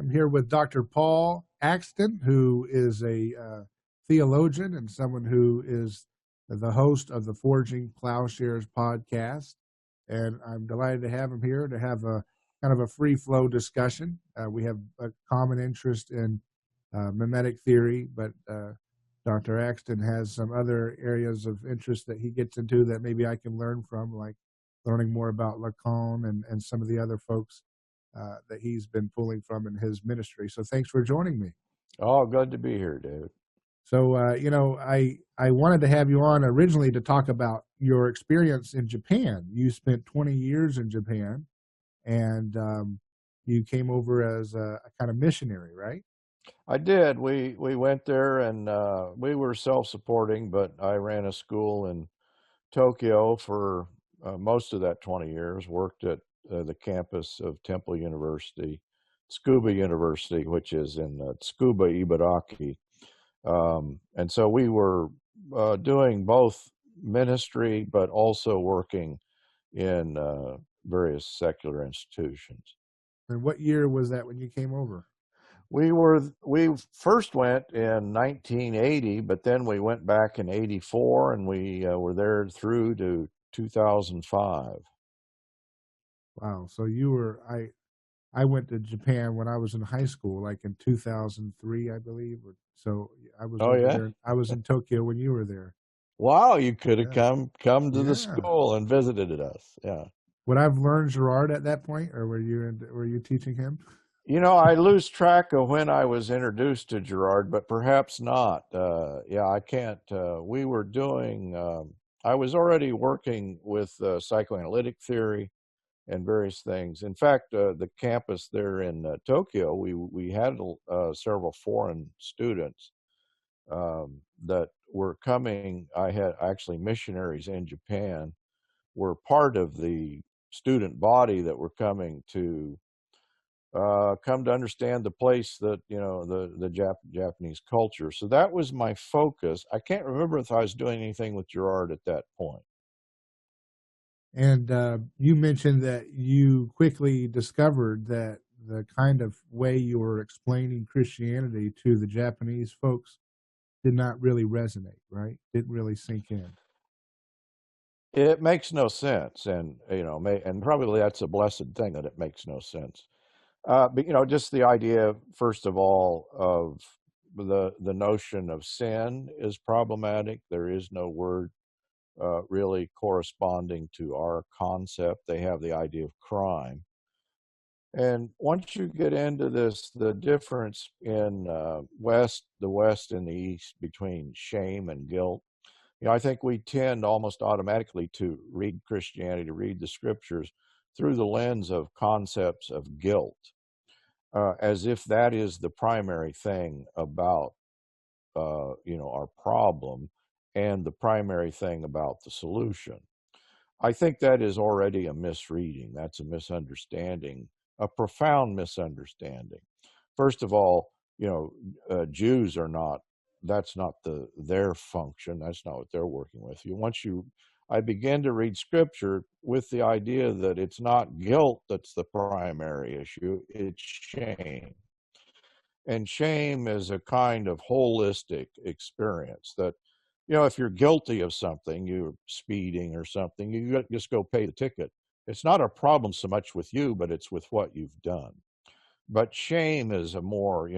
I'm here with Dr. Paul Axton, who is a theologian and someone who is the host of the Forging Ploughshares podcast. And I'm delighted to have him here to have a kind of a free flow discussion. We have a common interest in mimetic theory, but Dr. Axton has some other areas of interest that he gets into that maybe I can learn from, like learning more about Lacan and some of the other folks that he's been pulling from in his ministry. So thanks for joining me. Oh, good to be here, David. So, I wanted to have you on originally to talk about your experience in Japan. You spent 20 years in Japan, and you came over as a kind of missionary, right? I did. We went there, and we were self-supporting, but I ran a school in Tokyo for most of that 20 years, worked at the campus of Temple University, Tsukuba University, which is in Tsukuba, Ibaraki. And so we were doing both ministry, but also working in various secular institutions. And what year was that when you came over? We first went in 1980, but then we went back in 84, and we were there through to 2005. Wow. So I went to Japan when I was in high school, like in 2003, I believe. So I was over there. I was in Tokyo when you were there. Wow, you could have come to the school and visited us. Yeah. Would I've learned Girard at that point, or were you teaching him? You know, I lose track of when I was introduced to Girard, but perhaps not. I can't. We were doing. I was already working with psychoanalytic theory and various things. In fact, the campus there in Tokyo, we had several foreign students that were coming. I had actually missionaries in Japan were part of the student body that were coming to come to understand the place that, the Japanese culture. So that was my focus. I can't remember if I was doing anything with Girard at that point. And you mentioned that you quickly discovered that the kind of way you were explaining Christianity to the Japanese folks did not really resonate, right? Didn't really sink in. It makes no sense, and and probably that's a blessed thing that it makes no sense. But just the idea, first of all, of the notion of sin is problematic. There is no word really corresponding to our concept. They have the idea of crime. And once you get into this, the difference in the West and the East between shame and guilt, I think we tend almost automatically to read Christianity, to read the scriptures through the lens of concepts of guilt, as if that is the primary thing about, our problem and the primary thing about the solution. I think that is already a misreading. That's a misunderstanding, a profound misunderstanding. First of all, Jews are not, that's not their function. That's not what they're working with. I begin to read scripture with the idea that it's not guilt that's the primary issue, it's shame. And shame is a kind of holistic experience that, if you're guilty of something, you're speeding or something, you just go pay the ticket. It's not a problem so much with you, but it's with what you've done. But shame is a more,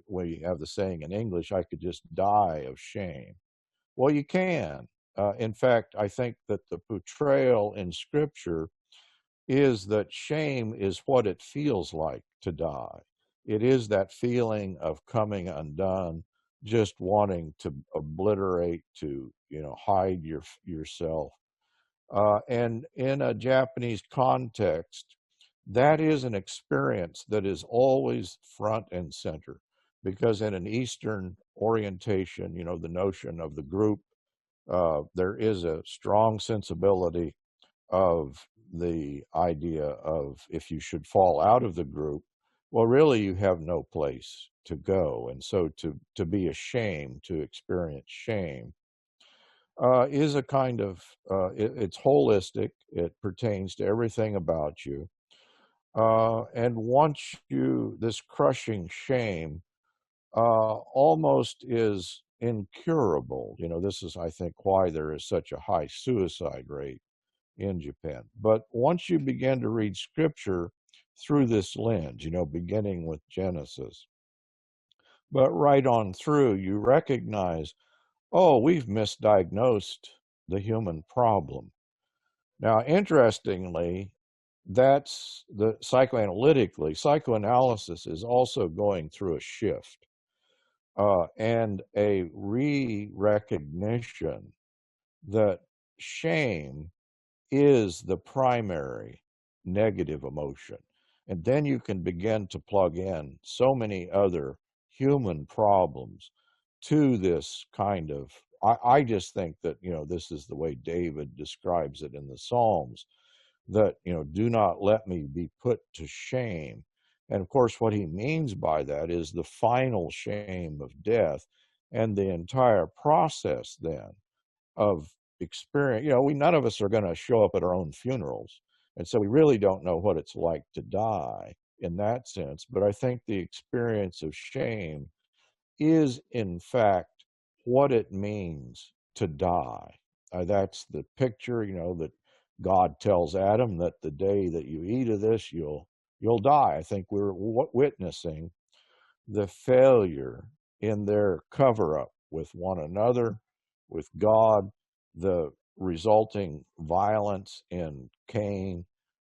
we have the saying in English, I could just die of shame. Well, you can. In fact, I think that the portrayal in Scripture is that shame is what it feels like to die. It is that feeling of coming undone, just wanting to obliterate, to hide yourself. And in a Japanese context, that is an experience that is always front and center, because in an Eastern orientation, the notion of the group, there is a strong sensibility of the idea of if you should fall out of the group, well, really you have no place to go. And so to be ashamed, to experience shame, is a kind of, it's holistic. It pertains to everything about you. And once this crushing shame almost is incurable. This is, I think, why there is such a high suicide rate in Japan. But once you begin to read scripture through this lens, beginning with Genesis, but right on through, you recognize, oh, we've misdiagnosed the human problem. Now, interestingly, that's psychoanalysis is also going through a shift and a re-recognition that shame is the primary negative emotion. And then you can begin to plug in so many other human problems to this kind of. I just think that, this is the way David describes it in the Psalms, that, do not let me be put to shame. And of course, what he means by that is the final shame of death and the entire process then of experience. None of us are going to show up at our own funerals. And so we really don't know what it's like to die in that sense. But I think the experience of shame is, in fact, what it means to die. That's the picture, that God tells Adam that the day that you eat of this, you'll die. I think we're witnessing the failure in their cover up with one another, with God, the resulting violence in Cain,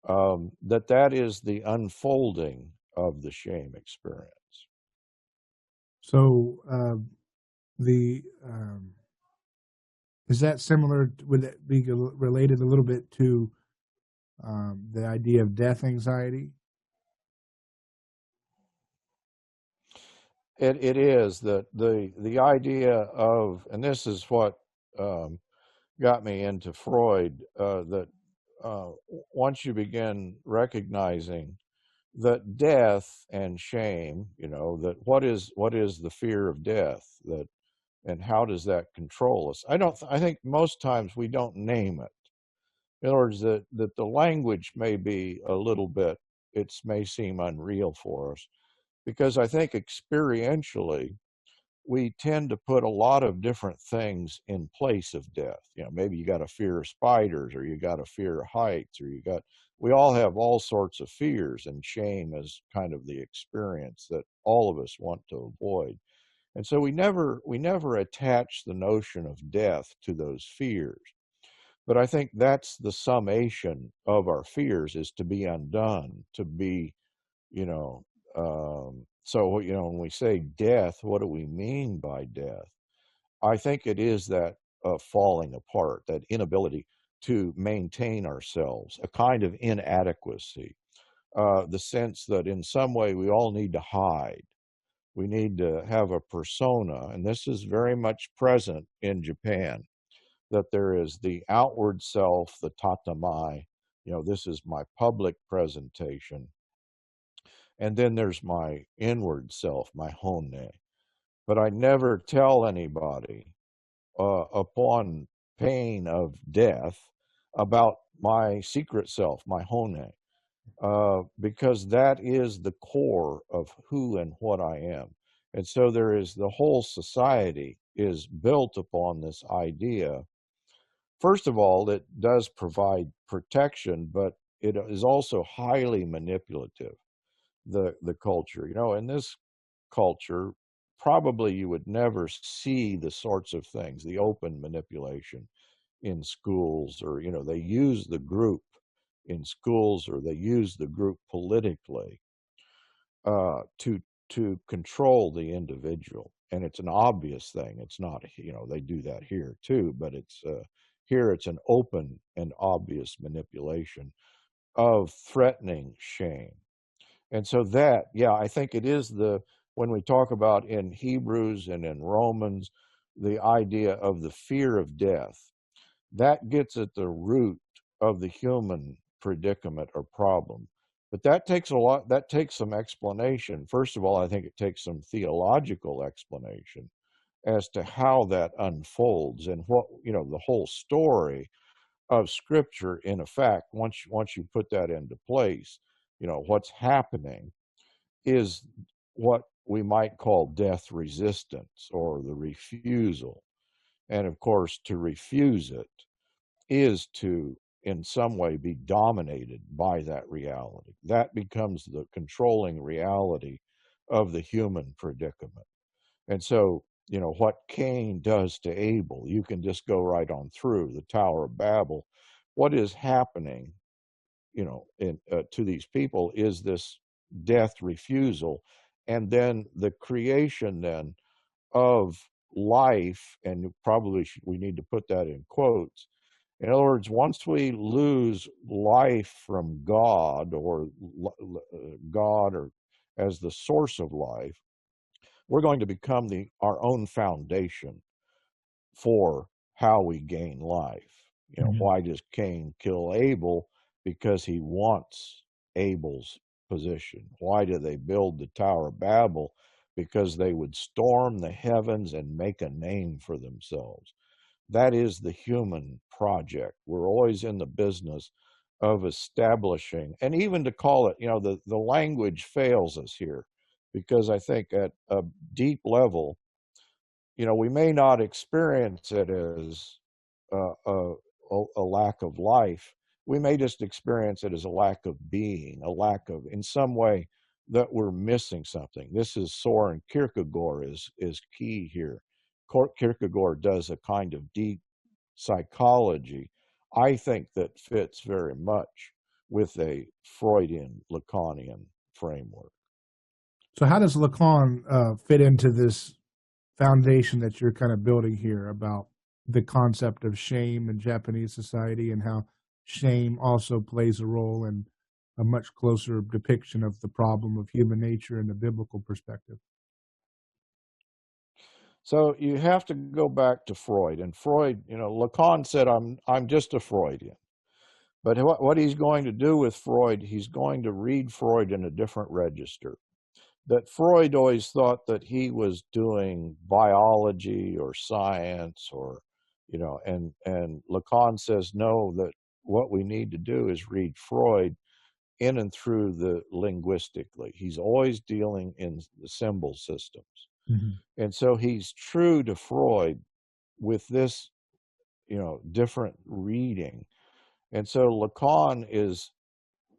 that is the unfolding of the shame experience. So the is that similar? Would it be related a little bit to the idea of death anxiety? It is that the idea of, and this is what got me into Freud, that once you begin recognizing that death and shame, that what is the fear of death, that, and how does that control us? I think most times we don't name it. In other words, that the language may be a little bit, it may seem unreal for us, because I think experientially we tend to put a lot of different things in place of death. Maybe you got a fear of spiders, or you got a fear of heights, or we all have all sorts of fears, and shame is kind of the experience that all of us want to avoid. And so we never attach the notion of death to those fears. But I think that's the summation of our fears, is to be undone, to be, so, when we say death, what do we mean by death? I think it is that falling apart, that inability to maintain ourselves, a kind of inadequacy, the sense that in some way we all need to hide. We need to have a persona, and this is very much present in Japan, that there is the outward self, the tatamai, this is my public presentation. And then there's my inward self, my hone. But I never tell anybody upon pain of death about my secret self, my hone, because that is the core of who and what I am. And so there is, the whole society is built upon this idea. First of all, it does provide protection, but it is also highly manipulative, the culture. In this culture, probably you would never see the sorts of things, the open manipulation in schools, or, they use the group in schools, or they use the group politically to control the individual. And it's an obvious thing. It's not, they do that here too, but it's here it's an open and obvious manipulation of threatening shame. And so that, yeah, I think it is when we talk about in Hebrews and in Romans, the idea of the fear of death, that gets at the root of the human predicament or problem. But that takes some explanation. First of all, I think it takes some theological explanation as to how that unfolds, and what, the whole story of Scripture, in effect, once you put that into place, what's happening is what we might call death resistance or the refusal. And of course, to refuse it is to, in some way, be dominated by that reality. That becomes the controlling reality of the human predicament. And so, what Cain does to Abel, you can just go right on through the Tower of Babel. What is happening, to these people is this death refusal, and then the creation then of life, and probably we need to put that in quotes. In other words, once we lose life from God or God or as the source of life, we're going to become our own foundation for how we gain life. Why does Cain kill Abel? Because he wants Abel's position. Why do they build the Tower of Babel? Because they would storm the heavens and make a name for themselves. That is the human project. We're always in the business of establishing, and even to call it, the language fails us here, because I think at a deep level, we may not experience it as a lack of life. We may just experience it as a lack of being, a lack of, in some way, that we're missing something. This is Soren Kierkegaard is key here. Kierkegaard does a kind of deep psychology, I think, that fits very much with a Freudian Lacanian framework. So how does Lacan fit into this foundation that you're kind of building here about the concept of shame in Japanese society, and how shame also plays a role in a much closer depiction of the problem of human nature in the biblical perspective? So you have to go back to Freud, and Freud, Lacan said, I'm just a Freudian. But what he's going to do with Freud, he's going to read Freud in a different register. That Freud always thought that he was doing biology or science, or, and Lacan says, no, that what we need to do is read Freud in and through the linguistically. He's always dealing in the symbol systems. Mm-hmm. And so he's true to Freud with this, different reading. And so Lacan is,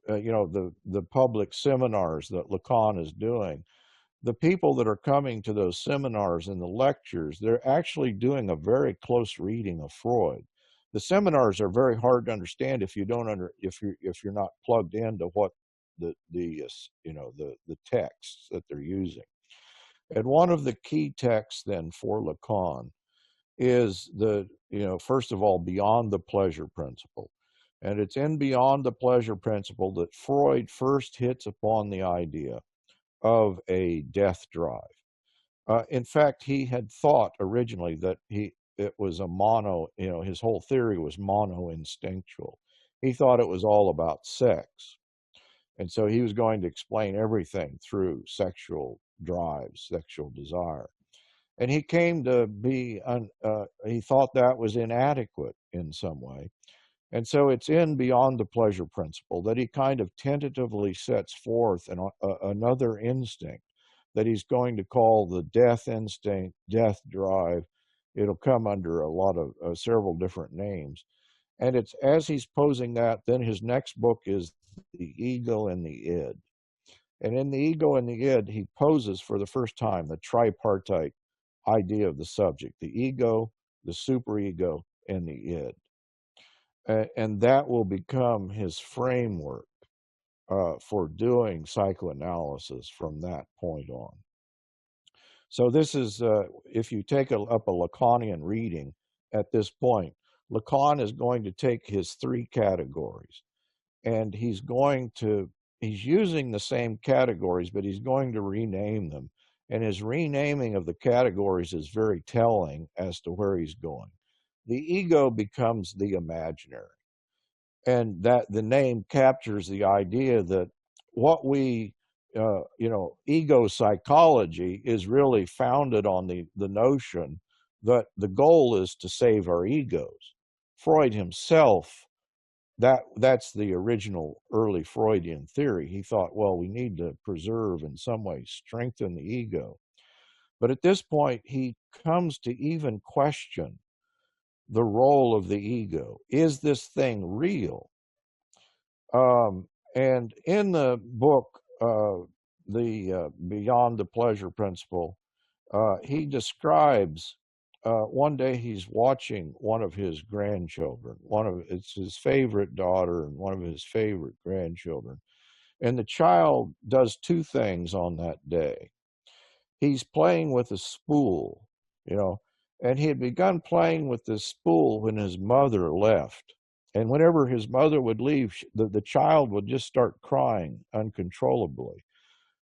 the public seminars that Lacan is doing, the people that are coming to those seminars and the lectures, they're actually doing a very close reading of Freud. The seminars are very hard to understand if you're not plugged into what the texts that they're using. And one of the key texts then for Lacan is first of all, Beyond the Pleasure Principle. And it's in Beyond the Pleasure Principle that Freud first hits upon the idea of a death drive. In fact, he had thought originally that it was his whole theory was mono-instinctual. He thought it was all about sex. And so he was going to explain everything through sexual drive, sexual desire. And he came to be, he thought that was inadequate in some way. And so it's in Beyond the Pleasure Principle that he kind of tentatively sets forth another instinct that he's going to call the death instinct, death drive. It'll come under a lot of several different names. And it's as he's posing that, then his next book is The Ego and the Id. And in The Ego and the Id, he poses for the first time the tripartite idea of the subject, the ego, the superego, and the id. And that will become his framework for doing psychoanalysis from that point on. So this is, if you take up a Lacanian reading at this point, Lacan is going to take his three categories, and he's using the same categories, but he's going to rename them. And his renaming of the categories is very telling as to where he's going. The ego becomes the imaginary. And that the name captures the idea that what we, ego psychology is really founded on the notion that the goal is to save our egos. Freud himself that's the original early Freudian theory. He thought, well, we need to preserve, in some way, strengthen the ego. But at this point, he comes to even question the role of the ego. Is this thing real? And in the book, the Beyond the Pleasure Principle, he describes one day he's watching one of his grandchildren. It's his favorite daughter and one of his favorite grandchildren. And the child does two things on that day. He's playing with a spool, you know, and he had begun playing with this spool when his mother left. And whenever his mother would leave, the child would just start crying uncontrollably.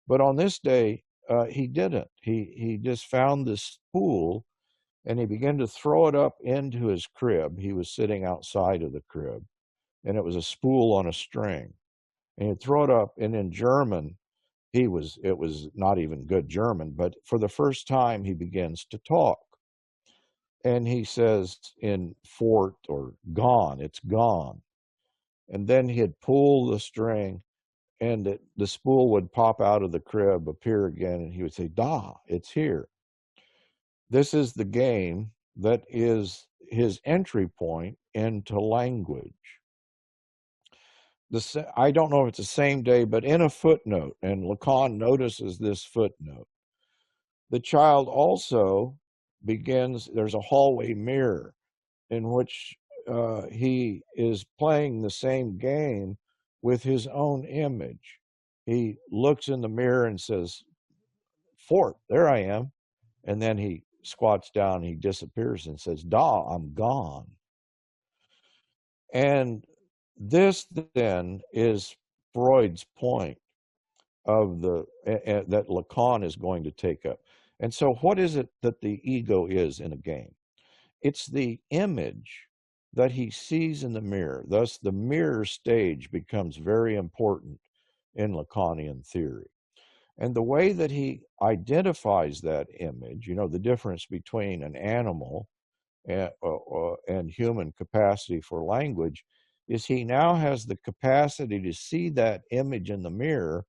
But on this day, he didn't. He just found this spool and he began to throw it up into his crib. He was sitting outside of the crib, and it was a spool on a string. And he'd throw it up, and in German, it was not even good German, but for the first time he begins to talk. And he says in fort or gone, it's gone. And then he'd pull the string and the spool would pop out of the crib, appear again, and he would say, da, it's here. This is the game that is his entry point into language. I don't know if it's the same day, but in a footnote, and Lacan notices this footnote, the child also begins, there's a hallway mirror in which he is playing the same game with his own image. He looks in the mirror and says, Fort, there I am. And then he squats down, he disappears and says, da, I'm gone. And this then is Freud's point of that Lacan is going to take up. And so what is it that the ego is in a game? It's the image that he sees in the mirror. Thus, the mirror stage becomes very important in Lacanian theory. And the way that he identifies that image, you know, the difference between an animal and human capacity for language, is he now has the capacity to see that image in the mirror,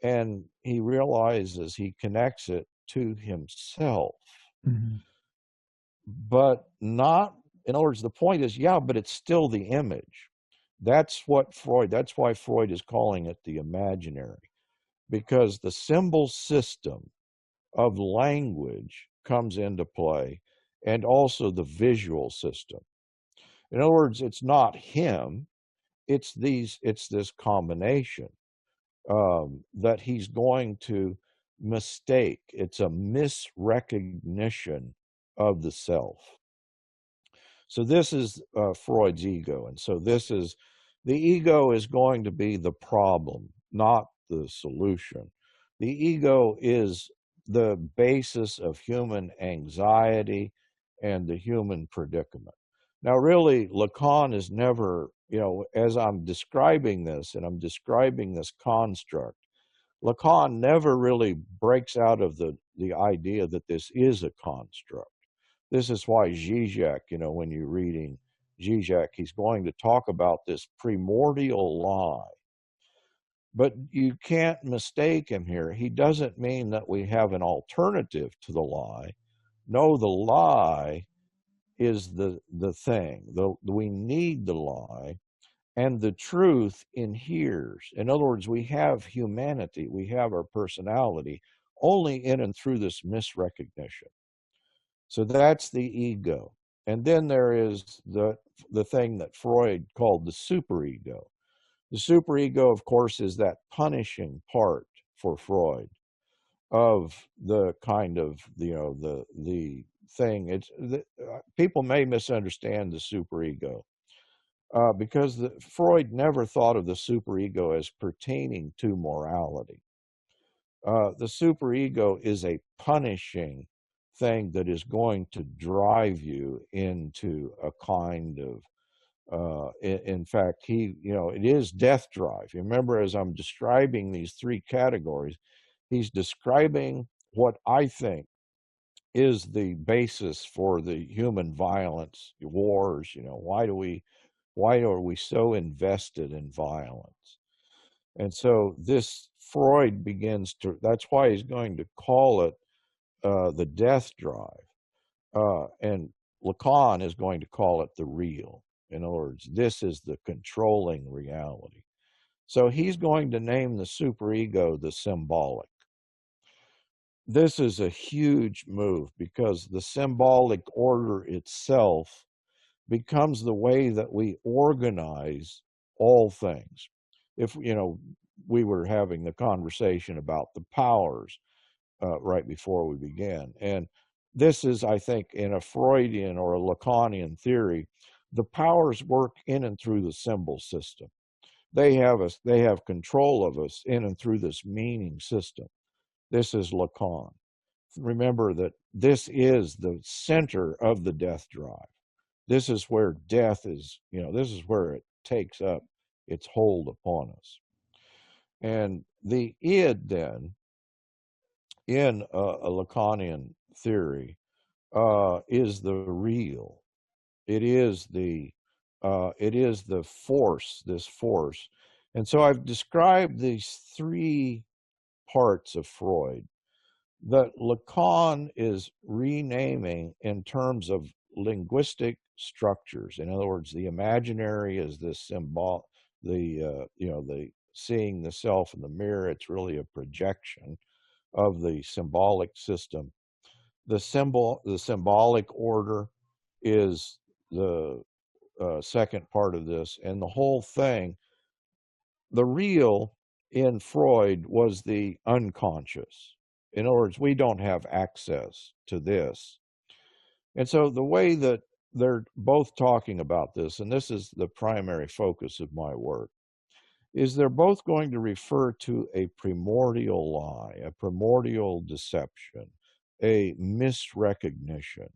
and he realizes he connects it to himself. Mm-hmm. But not, in other words, the point is, yeah, but it's still the image. That's why Freud is calling it the imaginary, because the symbol system of language comes into play, and also the visual system. In other words, it's not him, it's this combination that he's going to mistake. It's a misrecognition of the self. So this is Freud's ego. And so the ego is going to be the problem, not the solution. The ego is the basis of human anxiety and the human predicament. Now, really, Lacan is never, you know, as I'm describing this and I'm describing this construct, Lacan never really breaks out of the idea that this is a construct. This is why Zizek, you know, when you're reading Zizek, he's going to talk about this primordial lie. But you can't mistake him here. He doesn't mean that we have an alternative to the lie. No, the lie is the thing. We need the lie, and the truth inheres. In other words, we have humanity, we have our personality only in and through this misrecognition. So that's the ego. And then there is the thing that Freud called the superego. The superego, of course, is that punishing part for Freud of the kind of, you know, the thing. People may misunderstand the superego because Freud never thought of the superego as pertaining to morality. The superego is a punishing thing that is going to drive you into a kind of in fact, you know, it is death drive. You remember, as I'm describing these three categories, he's describing what I think is the basis for the human violence, wars. You know, why do we Why are we so invested in violence? And so this Freud begins to, that's why he's going to call it the death drive. And Lacan is going to call it the real. In other words, this is the controlling reality. So he's going to name the superego the symbolic. This is a huge move because the symbolic order itself becomes the way that we organize all things. If, we were having the conversation about the powers right before we began. And this is, I think, in a Freudian or a Lacanian theory, the powers work in and through the symbol system. They have control of us in and through this meaning system. This is Lacan. Remember that this is the center of the death drive. This is where death is, this is where it takes up its hold upon us. And the id then, in a Lacanian theory, is the real. It is the force, this force. And so I've described these three parts of Freud that Lacan is renaming in terms of linguistic structures. In other words, the imaginary is the symbol, the seeing the self in the mirror. It's really a projection of the symbolic system. The symbolic order is the second part of this, and the whole thing, the real in Freud was the unconscious. In other words, we don't have access to this. And so the way that they're both talking about this, and this is the primary focus of my work, is they're both going to refer to a primordial lie, a primordial deception, a misrecognition.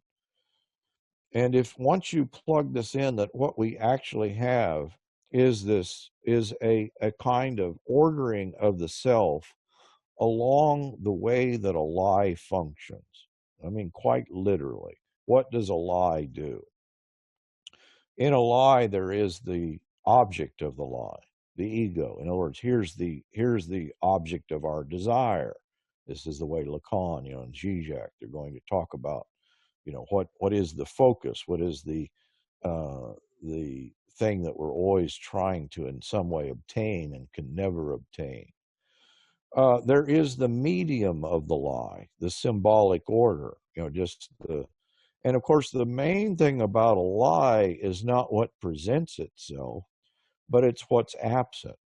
And if once you plug this in, that what we actually have is a kind of ordering of the self along the way that a lie functions. I mean, quite literally. What does a lie do? In a lie, there is the object of the lie, the ego. In other words, here's the object of our desire. This is the way Lacan, and Zizek, they're going to talk about, what is the focus? What is the thing that we're always trying to in some way obtain and can never obtain? There is the medium of the lie, the symbolic order, and of course, the main thing about a lie is not what presents itself, but it's what's absent.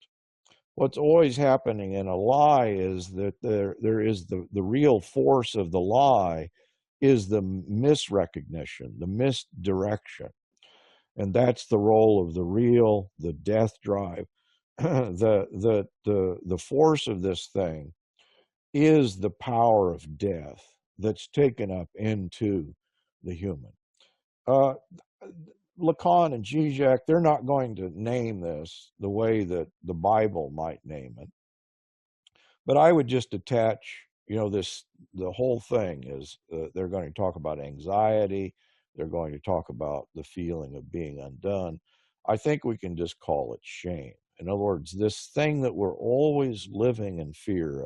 What's always happening in a lie is that there is the real force of the lie is the misrecognition, the misdirection. And that's the role of the real, the death drive. The force of this thing is the power of death that's taken up into the human. Lacan and Zizek, they're not going to name this the way that the Bible might name it. But I would just attach, the whole thing is they're going to talk about anxiety. They're going to talk about the feeling of being undone. I think we can just call it shame. In other words, this thing that we're always living in fear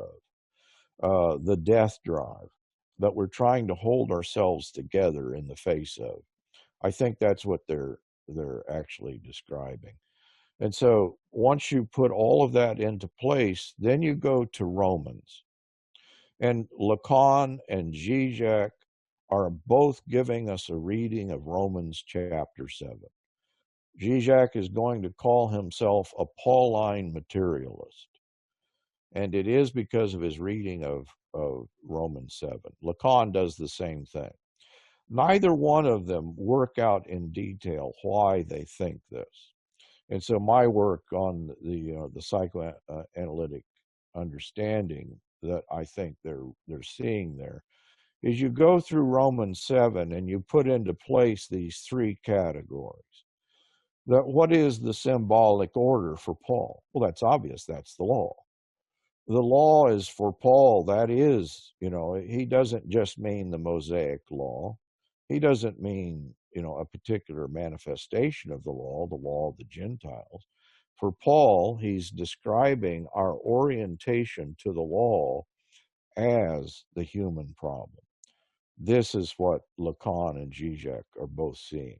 of, the death drive, that we're trying to hold ourselves together in the face of. I think that's what they're actually describing. And so once you put all of that into place, then you go to Romans. And Lacan and Zizek are both giving us a reading of Romans chapter 7. Zizek is going to call himself a Pauline materialist. And it is because of his reading of Romans 7. Lacan does the same thing. Neither one of them work out in detail why they think this. And so my work on the psychoanalytic understanding that I think they're seeing there is you go through Romans 7 and you put into place these three categories. That what is the symbolic order for Paul? Well, that's obvious. That's the law. The law is for Paul. That is, he doesn't just mean the Mosaic law. He doesn't mean a particular manifestation of the law of the Gentiles. For Paul, he's describing our orientation to the law as the human problem. This is what Lacan and Zizek are both seeing.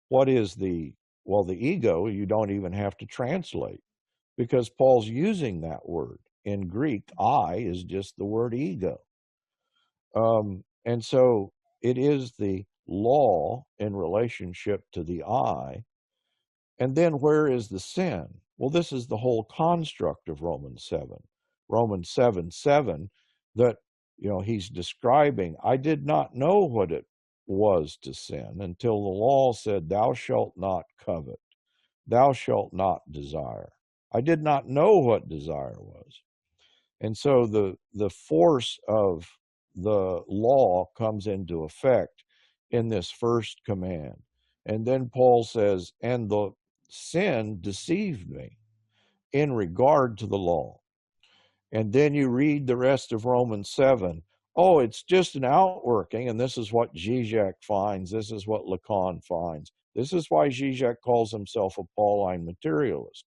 What is the ego, you don't even have to translate, because Paul's using that word. In Greek, I is just the word ego. And so it is the law in relationship to the I. And then where is the sin? Well, this is the whole construct of Romans 7. Romans 7:7, that, he's describing, I did not know what it was to sin until the law said, thou shalt not covet, thou shalt not desire. I did not know what desire was. And so the force of the law comes into effect in this first command. And then Paul says, and the sin deceived me in regard to the law. And then you read the rest of Romans 7. Oh, it's just an outworking, and this is what Zizek finds. This is what Lacan finds. This is why Zizek calls himself a Pauline materialist,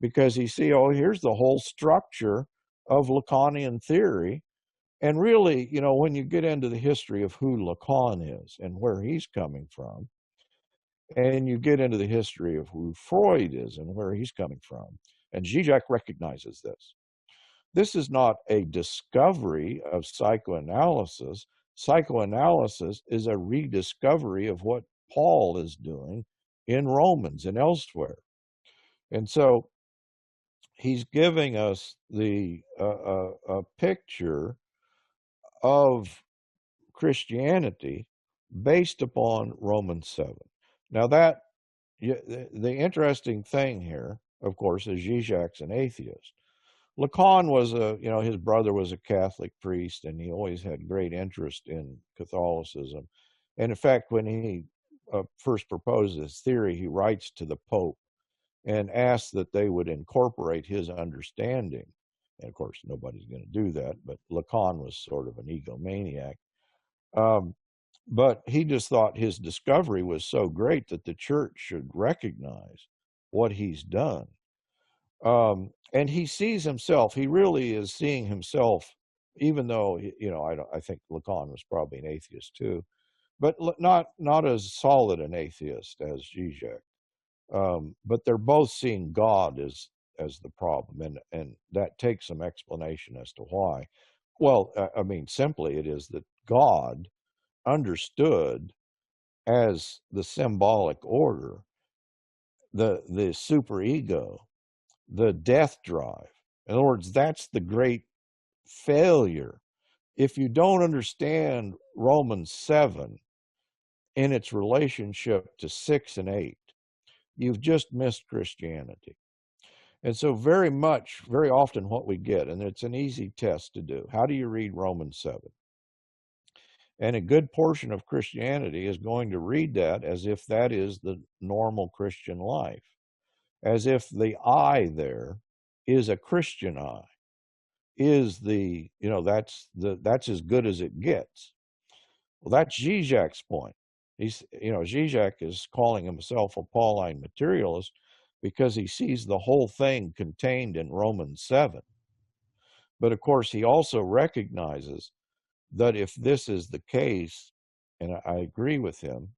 because here's the whole structure of Lacanian theory. And really, when you get into the history of who Lacan is and where he's coming from, and you get into the history of who Freud is and where he's coming from, and Zizek recognizes this. This is not a discovery of psychoanalysis. Psychoanalysis is a rediscovery of what Paul is doing in Romans and elsewhere. And so he's giving us a picture of Christianity based upon Romans 7. Now, the interesting thing here, of course, is Zizek's an atheist. Lacan was his brother was a Catholic priest, and he always had great interest in Catholicism. And in fact, when he first proposed this theory, he writes to the Pope and asks that they would incorporate his understanding. And of course, nobody's going to do that, but Lacan was sort of an egomaniac. But he just thought his discovery was so great that the church should recognize what he's done. And he sees himself, he really is seeing himself, even though, I think Lacan was probably an atheist too, but not as solid an atheist as Zizek. But they're both seeing God as the problem, and that takes some explanation as to why. Well, simply it is that God understood as the symbolic order, the superego, the death drive. In other words, that's the great failure. If you don't understand Romans 7 in its relationship to 6 and 8, you've just missed Christianity. And so very often what we get, and it's an easy test to do, how do you read Romans 7? And a good portion of Christianity is going to read that as if that is the normal Christian life, as if the I there is a Christian I, is that's as good as it gets. Well, that's Zizek's point. Zizek is calling himself a Pauline materialist because he sees the whole thing contained in Romans 7. But of course, he also recognizes that if this is the case, and I agree with him,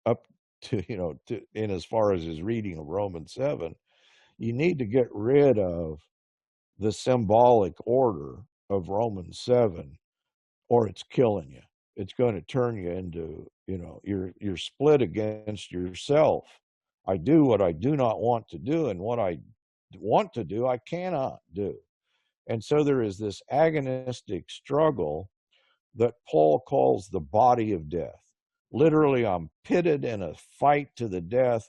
up to, in as far as his reading of Romans 7, you need to get rid of the symbolic order of Romans 7, or it's killing you. It's going to turn you into, you're split against yourself. I do what I do not want to do, and what I want to do, I cannot do. And so there is this agonistic struggle that Paul calls the body of death. Literally, I'm pitted in a fight to the death.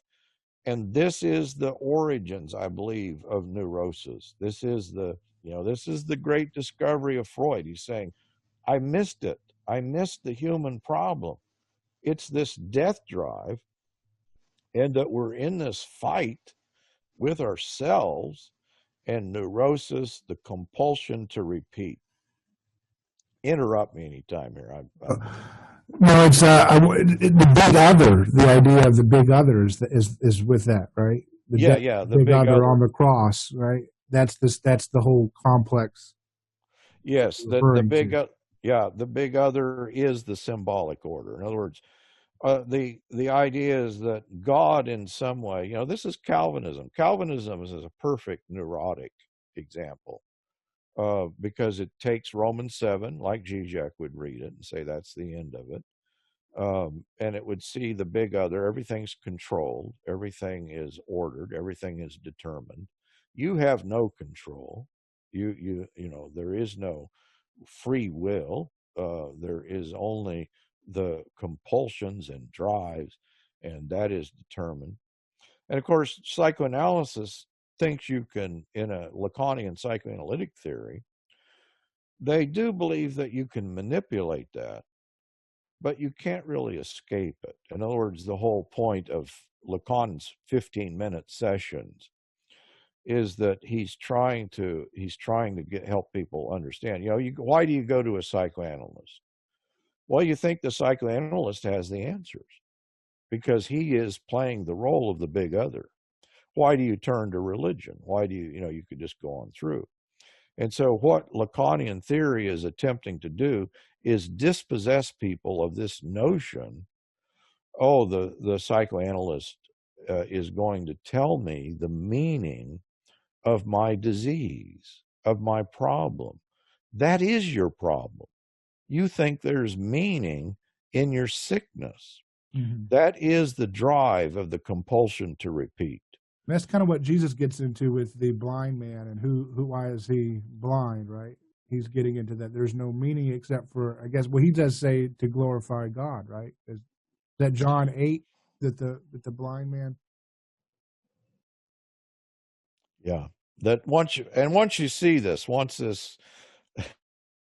And this is the origins, I believe, of neurosis. This is the great discovery of Freud. He's saying, I missed it. I missed the human problem. It's this death drive, and that we're in this fight with ourselves, and neurosis, the compulsion to repeat. Interrupt me anytime here. No, it's the big other. The idea of the big other is with that, right? The Yeah, the big big other on other. the cross, right? That's this. That's the whole complex Yes, the referring to. yeah, the big other is the symbolic order. In other words, the idea is that God, in some way, this is Calvinism. Calvinism is a perfect neurotic example, because it takes Romans 7, like Zizek would read it and say that's the end of it. And it would see the big other. Everything's controlled, everything is ordered, everything is determined. You have no control. There is no free will. There is only the compulsions and drives, and that is determined. And of course, psychoanalysis thinks you can, in a Lacanian psychoanalytic theory, they do believe that you can manipulate that, but you can't really escape it. In other words, the whole point of Lacan's 15-minute sessions is that he's trying to help people understand. Why do you go to a psychoanalyst? Well, you think the psychoanalyst has the answers because he is playing the role of the big other. Why do you turn to religion? Why do you could just go on through. And so what Lacanian theory is attempting to do is dispossess people of this notion, oh, the psychoanalyst is going to tell me the meaning of my disease, of my problem. That is your problem. You think there's meaning in your sickness. Mm-hmm. That is the drive of the compulsion to repeat. That's kind of what Jesus gets into with the blind man and why is he blind, right? He's getting into that. There's no meaning except for, I guess, well, he does say to glorify God, right? Is that John 8 that the blind man? Yeah. That once you see this,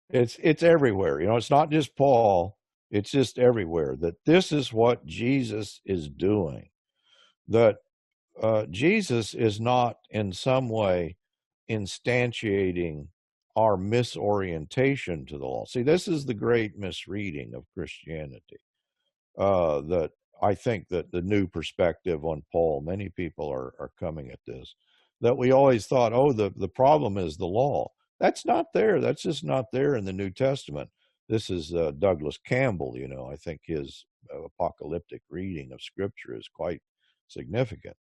it's everywhere. It's not just Paul, it's just everywhere that this is what Jesus is doing. That Jesus is not in some way instantiating our misorientation to the law. See, this is the great misreading of Christianity. That I think that the new perspective on Paul, many people are coming at this, that we always thought, oh, the problem is the law. That's not there. That's just not there in the New Testament. This is Douglas Campbell. I think his apocalyptic reading of Scripture is quite significant.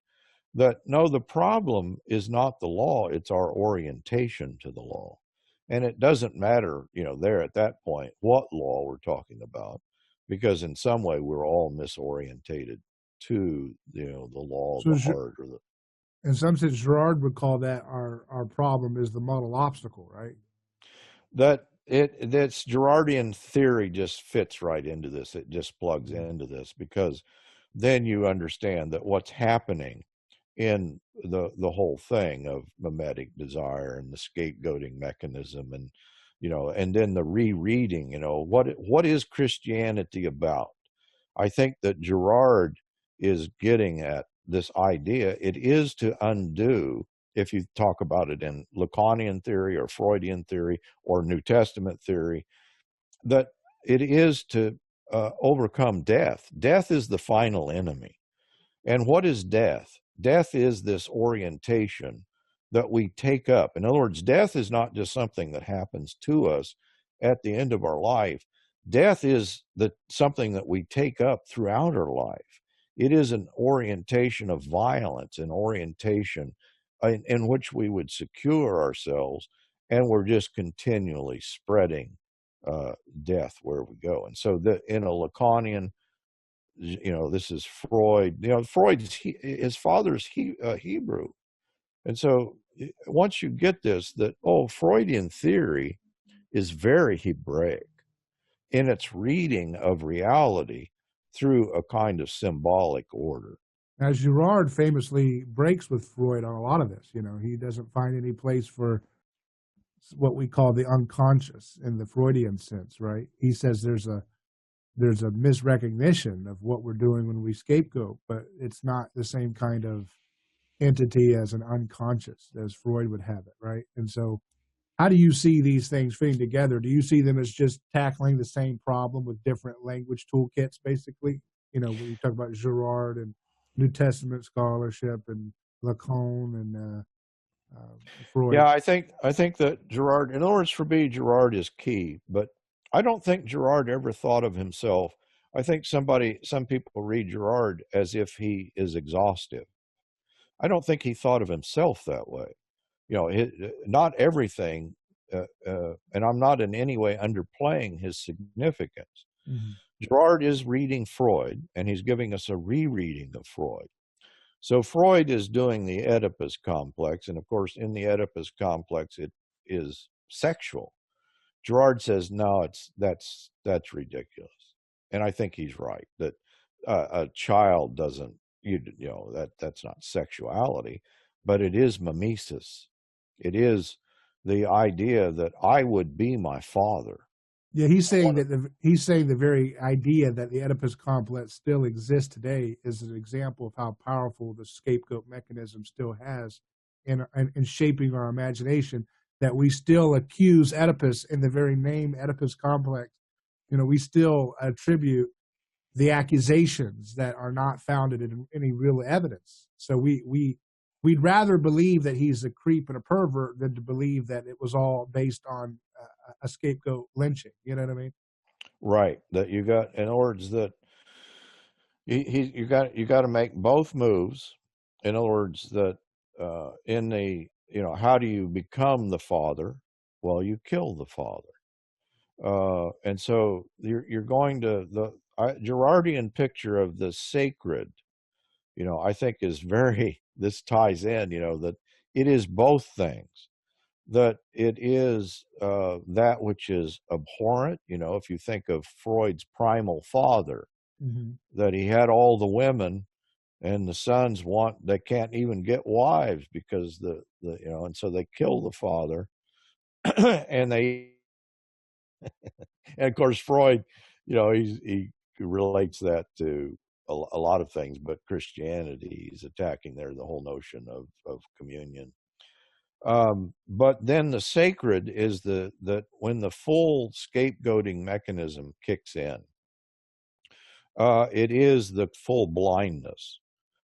That no, the problem is not the law, it's our orientation to the law. And it doesn't matter, there at that point, what law we're talking about, because in some way we're all misorientated to, the law of So the heart or the. in some sense, Gerard would call that our problem is the modal obstacle, right? That's Girardian theory just fits right into this. It just plugs into this because then you understand that what's happening in the whole thing of mimetic desire and the scapegoating mechanism, and then the rereading, what is Christianity about? I think that Girard is getting at this idea. It is to undo, if you talk about it in Lacanian theory or Freudian theory or New Testament theory, that it is to overcome death. Death is the final enemy. And what is death? Death is this orientation that we take up. In other words, death is not just something that happens to us at the end of our life. Death is something that we take up throughout our life. It is an orientation of violence, an orientation in which we would secure ourselves, and we're just continually spreading death where we go. And so, in a Lacanian, this is Freud. Freud's his father's Hebrew, and so once you get this, that Freudian theory is very Hebraic in its reading of reality through a kind of symbolic order. Now, Girard famously breaks with Freud on a lot of this. He doesn't find any place for what we call the unconscious in the Freudian sense, right? He says there's a misrecognition of what we're doing when we scapegoat, but it's not the same kind of entity as an unconscious as Freud would have it, right? And so how do you see these things fitting together? Do you see them as just tackling the same problem with different language toolkits, basically? When you talk about Girard and New Testament scholarship and Lacan and Freud. Yeah, I think that Girard, in other words, for me, Girard is key, but I don't think Girard ever thought of himself. I think some people read Girard as if he is exhaustive. I don't think he thought of himself that way. Not everything, and I'm not in any way underplaying his significance. Mm-hmm. Girard is reading Freud, and he's giving us a rereading of Freud. So Freud is doing the Oedipus complex, and of course, in the Oedipus complex, it is sexual. Girard says, no, that's ridiculous, and I think he's right that a child doesn't that's not sexuality, but it is mimesis. It is the idea that I would be my father. Yeah, he's saying the very idea that the Oedipus complex still exists today is an example of how powerful the scapegoat mechanism still has in shaping our imagination. That we still accuse Oedipus in the very name Oedipus complex. We still attribute the accusations that are not founded in any real evidence. So we'd rather believe that he's a creep and a pervert than to believe that it was all based on a scapegoat lynching. You know what I mean? Right. That you got, in other words, that you got to make both moves. In other words, that in the how do you become the father? Well, you kill the father. And so you're going to the Girardian picture of the sacred, I think is very, this ties in, that it is both things, that it is that which is abhorrent. If you think of Freud's primal father, Mm-hmm. that he had all the women and the sons they can't even get wives because and so they kill the father and and of course Freud, he relates that to a lot of things, but Christianity is attacking there the whole notion of communion. But then the sacred is that when the full scapegoating mechanism kicks in, it is the full blindness.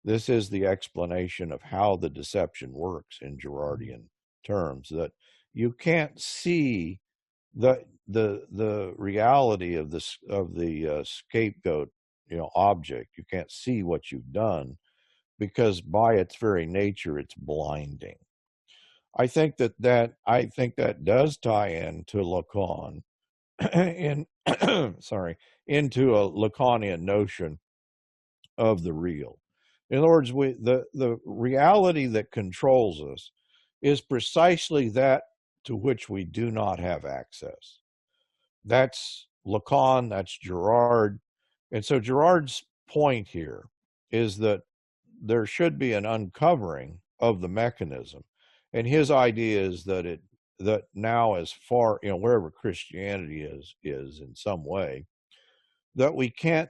This is the explanation of how the deception works in Girardian terms, that you can't see the reality of the scapegoat object. You can't see what you've done because by its very nature it's blinding. I think that does tie into Lacan in sorry, into a Lacanian notion of the real. In other words, the reality that controls us is precisely that to which we do not have access. That's Lacan, that's Girard. And so Girard's point here is that there should be an uncovering of the mechanism. And his idea is that now, as far, wherever Christianity is in some way, that we can't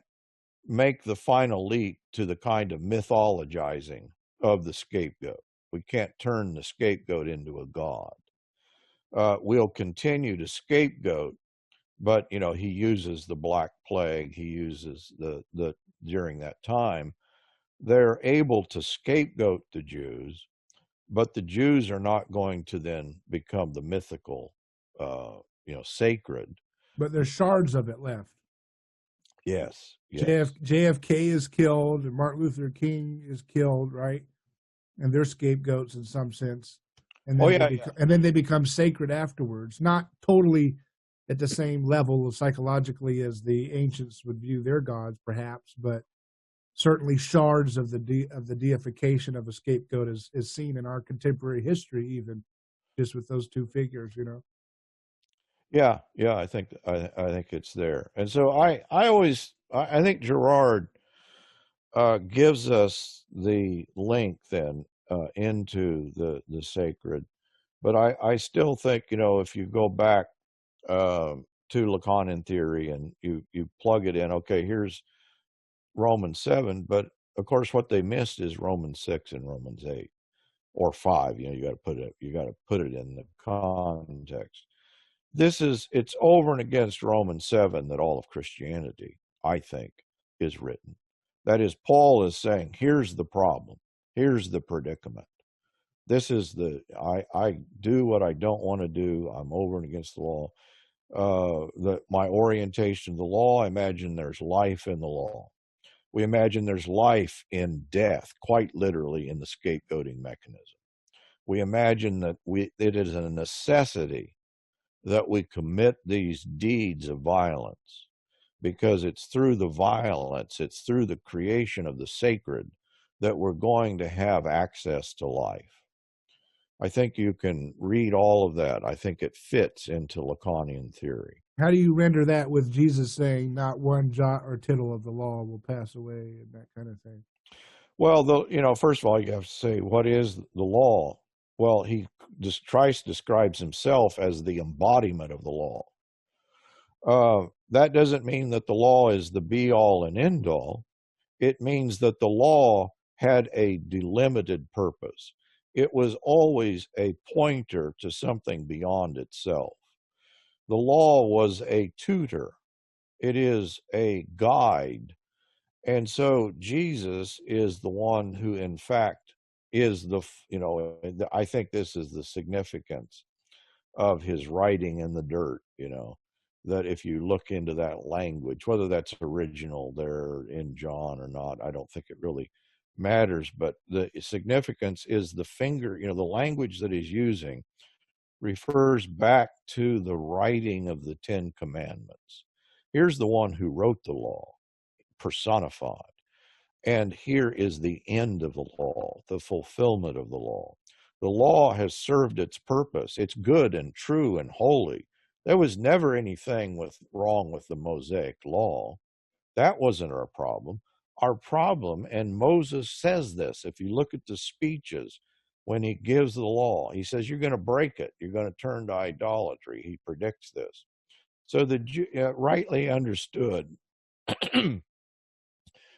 make the final leap to the kind of mythologizing of the scapegoat. We can't turn the scapegoat into a god. We'll continue to scapegoat, but he uses the Black Plague. He uses the during that time, they're able to scapegoat the Jews, but the Jews are not going to then become the mythical, sacred. But there's shards of it left. Yes, yes. JFK is killed, and Martin Luther King is killed, right? And they're scapegoats in some sense. And then and then they become sacred afterwards. Not totally at the same level psychologically as the ancients would view their gods, perhaps, but certainly shards of the deification of a scapegoat is seen in our contemporary history, even just with those two figures. Yeah, I think it's there. And so I think Girard gives us the link then into the sacred. But I still think, if you go back to Lacanian theory and you plug it in, okay, here's Romans 7, but of course what they missed is Romans 6 and Romans 8. or 5. You got to put it in the context. It's over and against Romans 7 that all of Christianity, I think, is written. That is, Paul is saying, here's the problem. Here's the predicament. This is I do what I don't want to do. I'm over and against the law. My orientation to the law, I imagine there's life in the law. We imagine there's life in death, quite literally in the scapegoating mechanism. We imagine that it is a necessity that we commit these deeds of violence, because it's through the violence, it's through the creation of the sacred that we're going to have access to life. I think you can read all of that. I think it fits into Lacanian theory. How do you render that with Jesus saying, "Not one jot or tittle of the law will pass away," and that kind of thing? Well, first of all, you have to say, what is the law? Well, Christ describes himself as the embodiment of the law. That doesn't mean that the law is the be-all and end-all. It means that the law had a delimited purpose. It was always a pointer to something beyond itself. The law was a tutor. It is a guide. And so Jesus is the one who, in fact, is I think this is the significance of his writing in the dirt, that if you look into that language, whether that's original there in John or not, I don't think it really matters. But the significance is the finger, the language that he's using refers back to the writing of the Ten Commandments. Here's the one who wrote the law, personified. And here is the end of the law, the fulfillment of the law. The law has served its purpose. It's good and true and holy. There was never anything wrong with the Mosaic law. That wasn't our problem. Our problem, and Moses says this, if you look at the speeches when he gives the law, he says, you're going to break it. You're going to turn to idolatry. He predicts this. So rightly understood,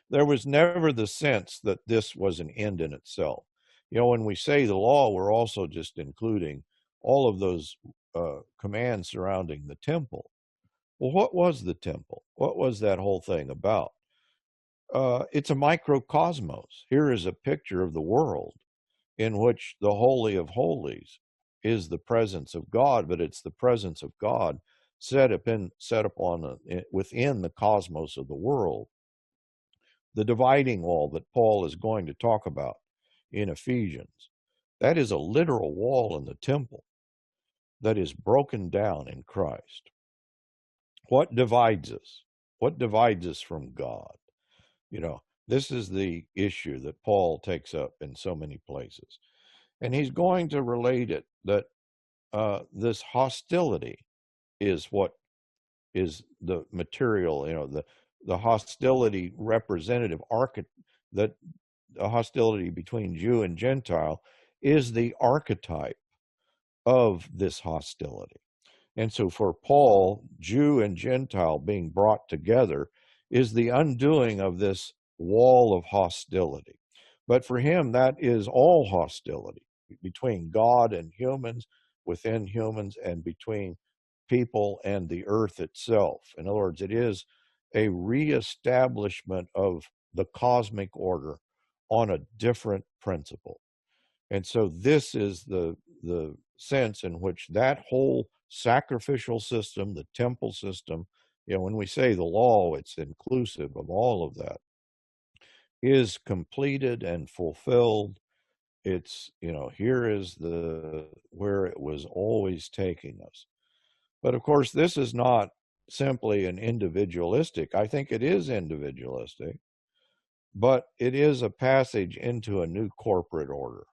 there was never the sense that this was an end in itself. When we say the law, we're also just including all of those commands surrounding the temple. Well, what was the temple? What was that whole thing about? It's a microcosmos. Here is a picture of the world in which the Holy of Holies is the presence of God, but it's the presence of God set upon within the cosmos of the world. The dividing wall that Paul is going to talk about in Ephesians, that is a literal wall in the temple that is broken down in Christ. What divides us? What divides us from God? This is the issue that Paul takes up in so many places. And he's going to relate it that this hostility is what is the material, the hostility representative that the hostility between Jew and Gentile is the archetype of this hostility. And so for Paul, Jew and Gentile being brought together is the undoing of this wall of hostility. But for him, that is all hostility between God and humans, within humans, and between people and the earth itself. In other words, it is a reestablishment of the cosmic order on a different principle. And so this is the sense in which that whole sacrificial system, the temple system, when we say the law, it's inclusive of all of that, is completed and fulfilled. It's, here is where it was always taking us. But of course, this is not simply an individualistic. I think it is individualistic, but it is a passage into a new corporate order.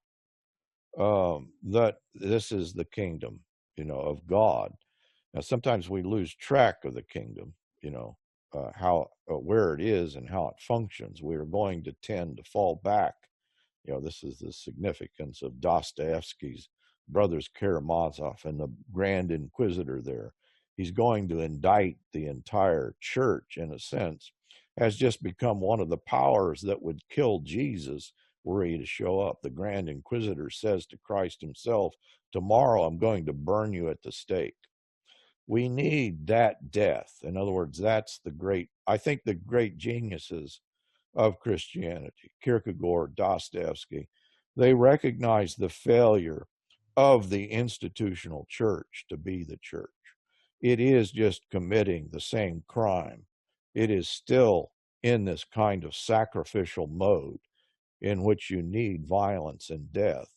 That this is the kingdom, of God. Now, sometimes we lose track of the kingdom, where it is and how it functions. We are going to tend to fall back. This is the significance of Dostoevsky's Brothers Karamazov and the Grand Inquisitor there. He's going to indict the entire church, in a sense, has just become one of the powers that would kill Jesus were he to show up. The Grand Inquisitor says to Christ himself, tomorrow I'm going to burn you at the stake. We need that death. In other words, that's I think the great geniuses of Christianity, Kierkegaard, Dostoevsky, they recognize the failure of the institutional church to be the church. It is just committing the same crime. It is still in this kind of sacrificial mode in which you need violence and death,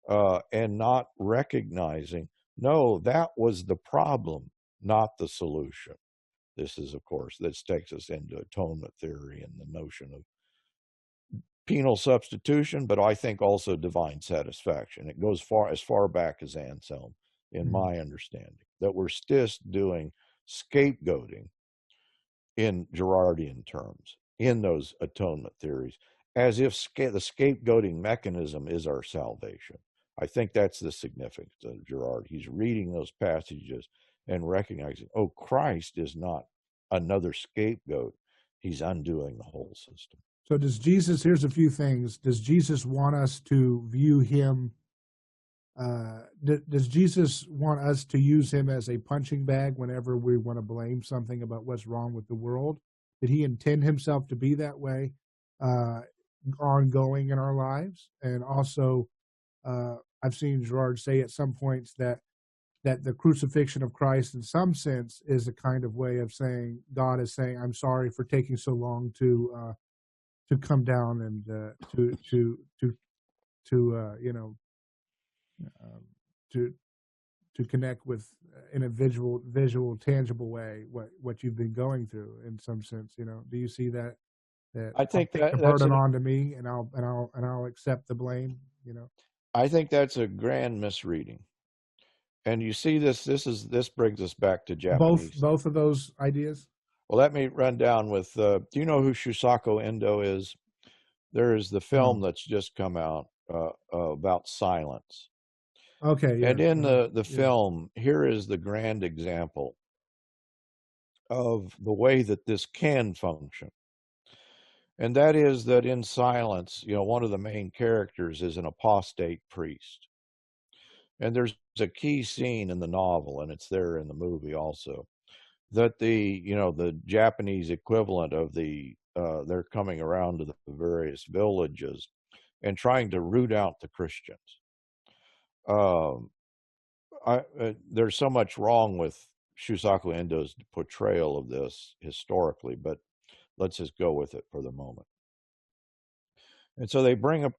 and not recognizing, no, that was the problem, not the solution. This is, of course, this takes us into atonement theory and the notion of penal substitution, but I think also divine satisfaction. It goes as far back as Anselm, in my understanding, that we're still doing scapegoating in Girardian terms, in those atonement theories, as if the scapegoating mechanism is our salvation. I think that's the significance of Girard. He's reading those passages and recognizing, oh, Christ is not another scapegoat. He's undoing the whole system. So does Jesus, here's a few things. Does Jesus want us to view him, does Jesus want us to use him as a punching bag whenever we want to blame something about what's wrong with the world? Did he intend himself to be that way ongoing in our lives? And also, I've seen Girard say at some points that the crucifixion of Christ in some sense is a kind of way of saying, God is saying, I'm sorry for taking so long to come down and to connect with in a visual, tangible way what you've been going through in some sense. Do you see that? I think I'll take the burden onto me, and I'll accept the blame. I think that's a grand misreading. And you see this brings us back to Japanese. Both of those ideas. Well, let me run down with, do you know who Shusaku Endo is? There is the film that's just come out about silence. Okay. Yeah. And in the film, here is the grand example of the way that this can function. And that is that in silence, one of the main characters is an apostate priest. And there's a key scene in the novel, and it's there in the movie also, that the Japanese equivalent of they're coming around to the various villages and trying to root out the Christians. There's so much wrong with Shusaku Endo's portrayal of this historically, but let's just go with it for the moment. And so they bring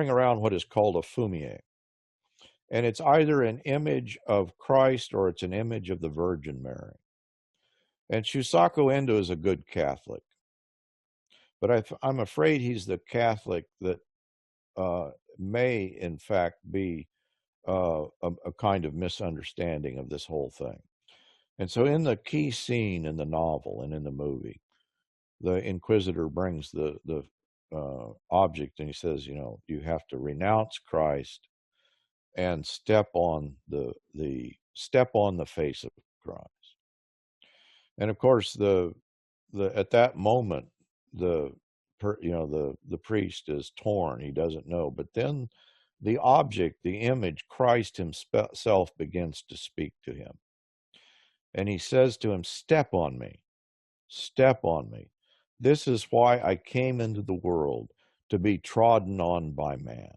around what is called a fumie. And it's either an image of Christ or it's an image of the Virgin Mary. And Shusaku Endo is a good Catholic. But I'm afraid he's the Catholic that may, in fact, be a kind of misunderstanding of this whole thing. And so in the key scene in the novel and in the movie, the Inquisitor brings the object and he says, you have to renounce Christ and step on the face of Christ. And of course, at that moment, the priest is torn. He doesn't know. But then the object, the image, Christ himself begins to speak to him. And he says to him, step on me. Step on me. This is why I came into the world, to be trodden on by man.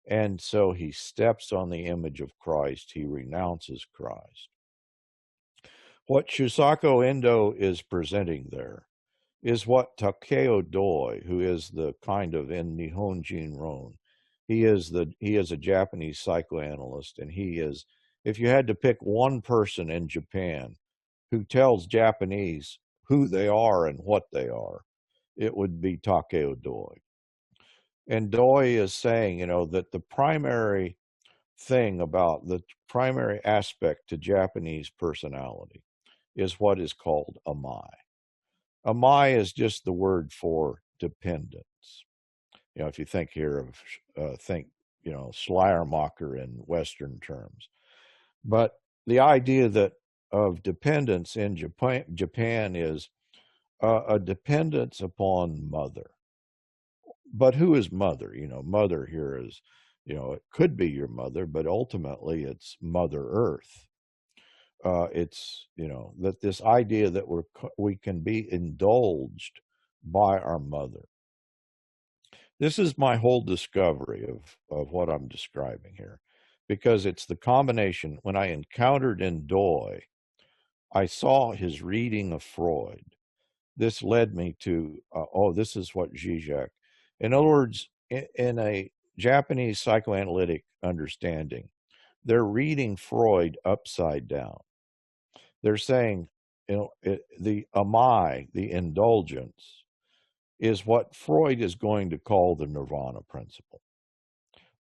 And so he steps on the image of Christ. He renounces Christ. What Shusaku Endo is presenting there is what Takeo Doi, who is the kind of in Nihonjin Ron, he is a Japanese psychoanalyst, and he is, if you had to pick one person in Japan who tells Japanese who they are and what they are, it would be Takeo Doi. And Doi is saying, that the primary aspect to Japanese personality is what is called amai. Amai is just the word for dependence. If you think here of, Schleiermacher in Western terms. But the idea of dependence in Japan is a dependence upon mother. But who is mother? Mother here is, it could be your mother, but ultimately it's Mother Earth. It's, that this idea that we can be indulged by our mother. This is my whole discovery of what I'm describing here, because it's the combination. When I encountered in Doi, I saw his reading of Freud. This led me to, this is what Zizek, in other words, in a Japanese psychoanalytic understanding, they're reading Freud upside down. They're saying, the amai, the indulgence, is what Freud is going to call the nirvana principle.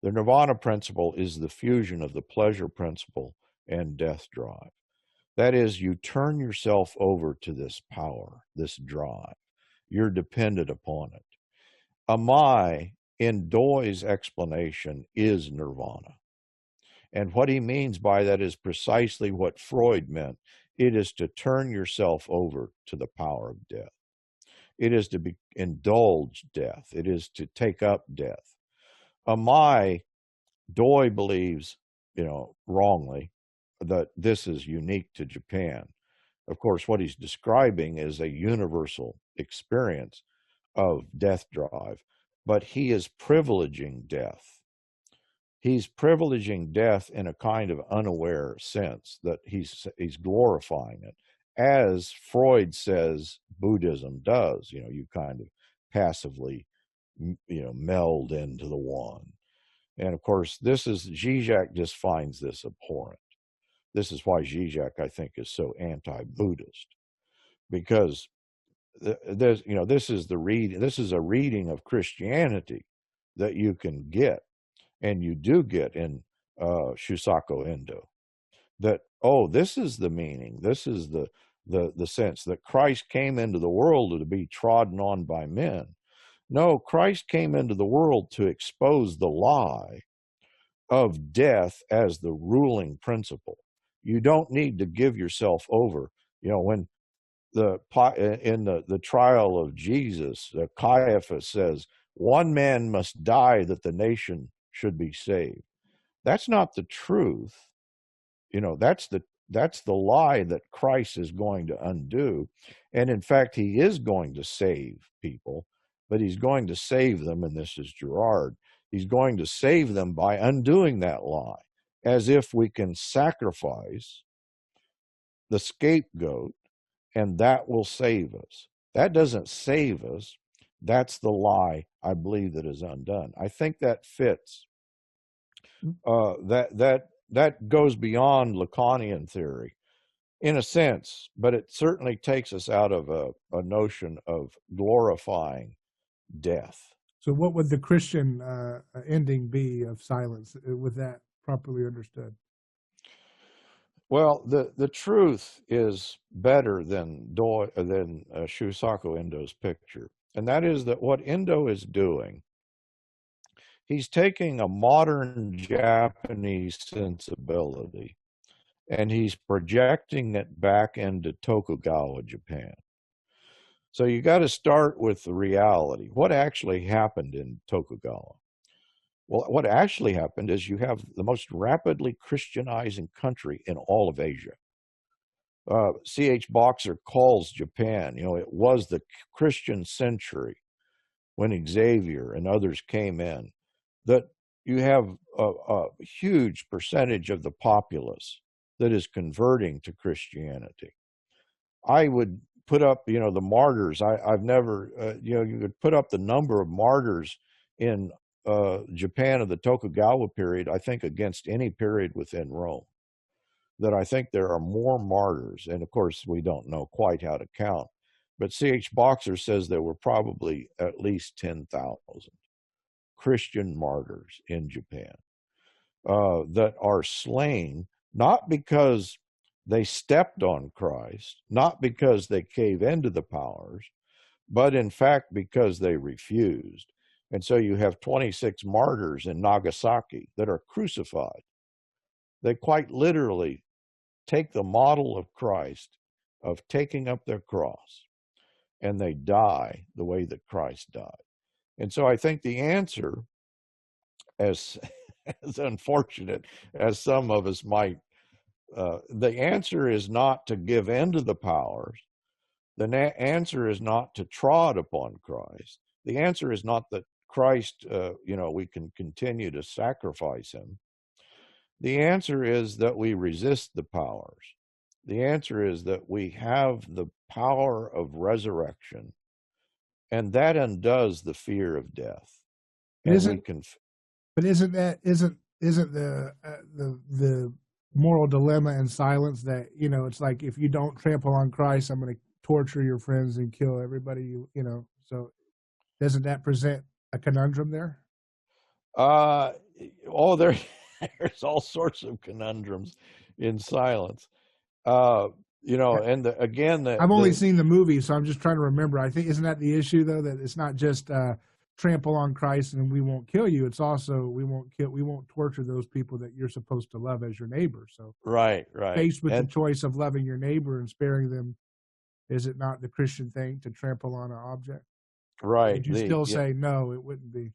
The nirvana principle is the fusion of the pleasure principle and death drive. That is, you turn yourself over to this power, this drive. You're dependent upon it. Amai, in Doi's explanation, is nirvana. And what he means by that is precisely what Freud meant. It is to turn yourself over to the power of death. It is to indulge death. It is to take up death. Amai, Doi believes, wrongly, that this is unique to Japan. Of course, what he's describing is a universal experience of death drive, but he is privileging death. He's privileging death in a kind of unaware sense, that he's glorifying it, as Freud says Buddhism does. You kind of passively, meld into the one. And of course, Zizek just finds this abhorrent. This is why Zizek, I think, is so anti-Buddhist, because this is this is a reading of Christianity that you can get, and you do get in Shusaku Endo, that, this is the meaning, this is the sense that Christ came into the world to be trodden on by men. No, Christ came into the world to expose the lie of death as the ruling principle. You don't need to give yourself over. When in the trial of Jesus, Caiaphas says, one man must die that the nation should be saved. That's not the truth. That's the lie that Christ is going to undo. And in fact, he is going to save people, but he's going to save them, and this is Girard, he's going to save them by undoing that lie, as if we can sacrifice the scapegoat and that will save us. That doesn't save us. That's the lie, I believe, that is undone. I think that fits. That goes beyond Lacanian theory, in a sense, but it certainly takes us out of a notion of glorifying death. So, what would the Christian ending be of silence, with that properly understood? Well, the truth is better than Shusaku Endo's picture, and that is that what Endo is doing, he's taking a modern Japanese sensibility and he's projecting it back into Tokugawa Japan. So you got to start with the reality. What actually happened in Tokugawa? Well, what actually happened is you have the most rapidly Christianizing country in all of Asia. C.H. Boxer calls Japan, it was the Christian century when Xavier and others came in, that you have a huge percentage of the populace that is converting to Christianity. I would put up, the martyrs. I've never, you could put up the number of martyrs in Japan of the Tokugawa period, I think, against any period within Rome. That I think there are more martyrs. And of course, we don't know quite how to count. But C.H. Boxer says there were probably at least 10,000 Christian martyrs in Japan that are slain, not because they stepped on Christ, not because they gave into the powers, but in fact because they refused. And so you have 26 martyrs in Nagasaki that are crucified. They quite literally take the model of Christ of taking up their cross, and they die the way that Christ died. And so I think the answer, as as unfortunate as some of us might, the answer is not to give in to the powers. The answer is not to trod upon Christ. The answer is not that Christ, we can continue to sacrifice him. The answer is that we resist the powers. The answer is that we have the power of resurrection, and that undoes the fear of death. But And we isn't can, but isn't the moral dilemma in silence that, it's like, if you don't trample on Christ, I'm going to torture your friends and kill everybody, so doesn't that present a conundrum there? uh, oh, there's all sorts of conundrums in silence. Uh, and again, I've only seen the movie, so I'm just trying to remember. I think, isn't that the issue, though, that it's not just trample on Christ and we won't kill you. It's also we won't torture those people that you're supposed to love as your neighbor. So right. faced with the choice of loving your neighbor and sparing them, is it not the Christian thing to trample on an object? Right. Would you still say no? It wouldn't be.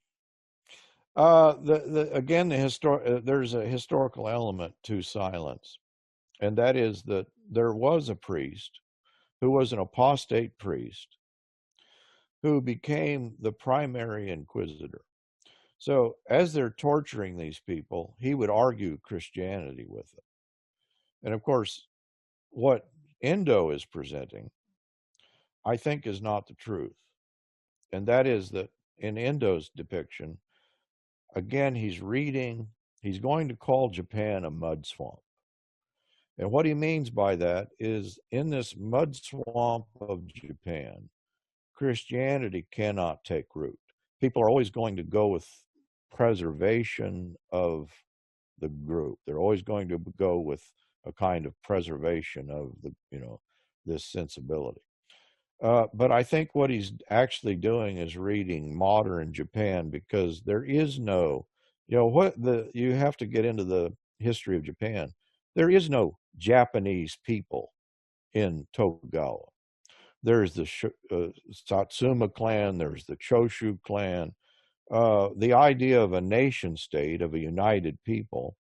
There's a historical element to silence, and that is that there was a priest who was an apostate priest who became the primary inquisitor. So as they're torturing these people, he would argue Christianity with them. And of course, what Endo is presenting, I think, is not the truth. And that is that in Endo's depiction, again, he's going to call Japan a mud swamp. And what he means by that is, in this mud swamp of Japan, Christianity cannot take root. People are always going to go with preservation of the group. They're always going to go with a kind of preservation of this sensibility. But I think what he's actually doing is reading modern Japan, because there is no, you have to get into the history of Japan. There is no Japanese people in Tokugawa. There's the Satsuma clan, there's the Choshu clan. The idea of a nation state, of a united people,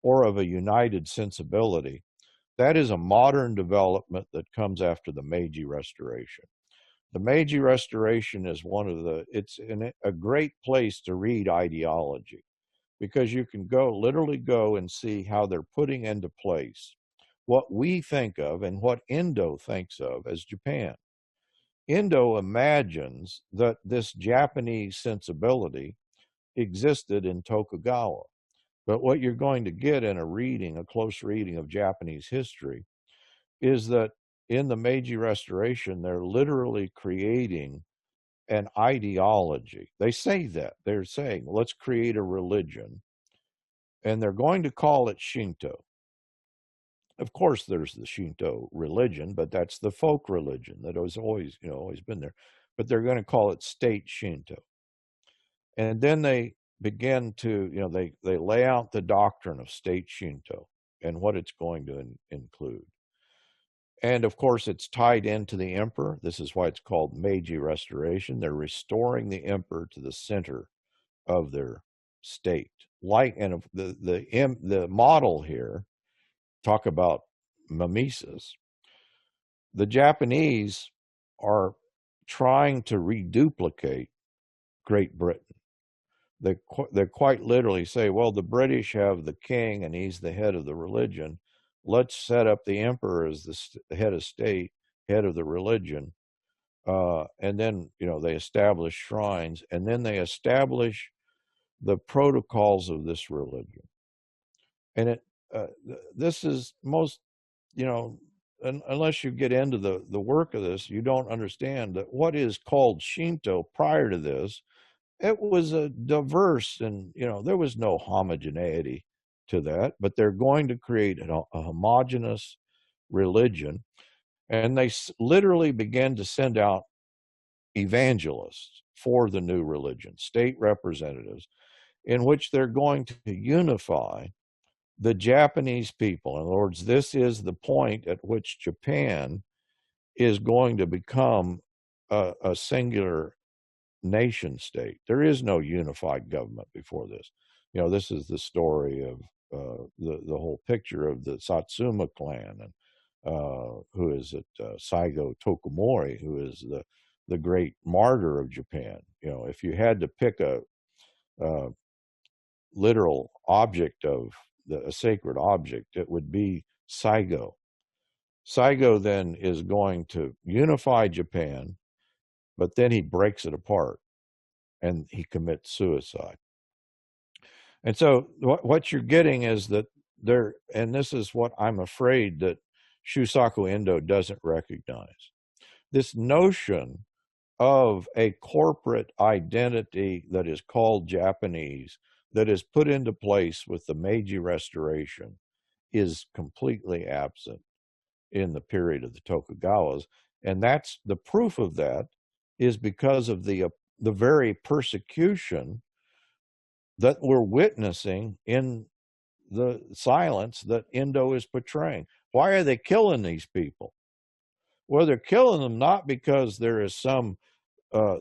or of a united sensibility, that is a modern development that comes after the Meiji Restoration. The Meiji Restoration is it's a great place to read ideology, because you can literally go and see how they're putting into place what we think of and what Endo thinks of as Japan. Endo imagines that this Japanese sensibility existed in Tokugawa. But what you're going to get in a close reading of Japanese history, is that in the Meiji Restoration, they're literally creating an ideology. They say that. They're saying, let's create a religion, and they're going to call it Shinto. Of course, there's the Shinto religion, but that's the folk religion that has always been there. But they're going to call it state Shinto. And then they begin to, they lay out the doctrine of state Shinto and what it's going to include. And of course, it's tied into the emperor. This is why it's called Meiji Restoration. They're restoring the emperor to the center of their state. And the model here, talk about mimesis. The Japanese are trying to reduplicate Great Britain. They quite literally say, well, the British have the king and he's the head of the religion. Let's set up the emperor as the head of state, head of the religion. And then, they establish shrines, and then they establish the protocols of this religion. And this is most, unless you get into the work of this, you don't understand that what is called Shinto prior to this, it was a diverse, and there was no homogeneity to that, but they're going to create a homogeneous religion. And they literally began to send out evangelists for the new religion, state representatives, in which they're going to unify the Japanese people. In other words, this is the point at which Japan is going to become a singular nation state. There is no unified government before this. This is the story of the whole picture of the Satsuma clan, and who is it? Saigo Tokumori, who is the great martyr of Japan. If you had to pick a literal object of a sacred object, it would be Saigo. Saigo then is going to unify Japan, but then he breaks it apart and he commits suicide. And so what you're getting is that and this is what I'm afraid that Shusaku Endo doesn't recognize, this notion of a corporate identity that is called Japanese, that is put into place with the Meiji Restoration, is completely absent in the period of the Tokugawas. And that's the proof of that is because of the very persecution that we're witnessing in the silence that Endo is portraying. Why are they killing these people? Well, they're killing them not because there is some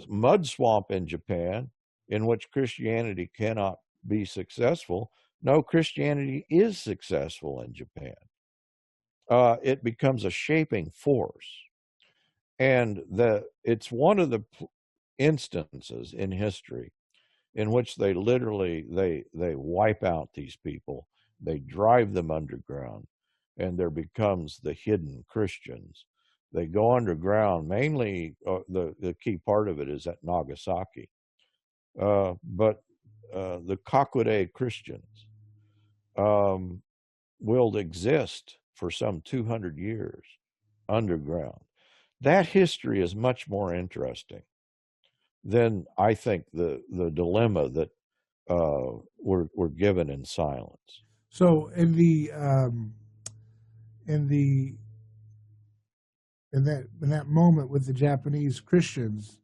mud swamp in Japan in which Christianity cannot be successful. No, Christianity is successful in Japan. It becomes a shaping force. And it's one of the instances in history in which they literally they wipe out these people, they drive them underground, and there becomes the hidden Christians. They go underground. Mainly, the key part of it is at Nagasaki, but the Kakure Christians will exist for some 200 years underground. That history is much more interesting than, I think, the dilemma that we're given in silence. So in that moment with the Japanese Christians,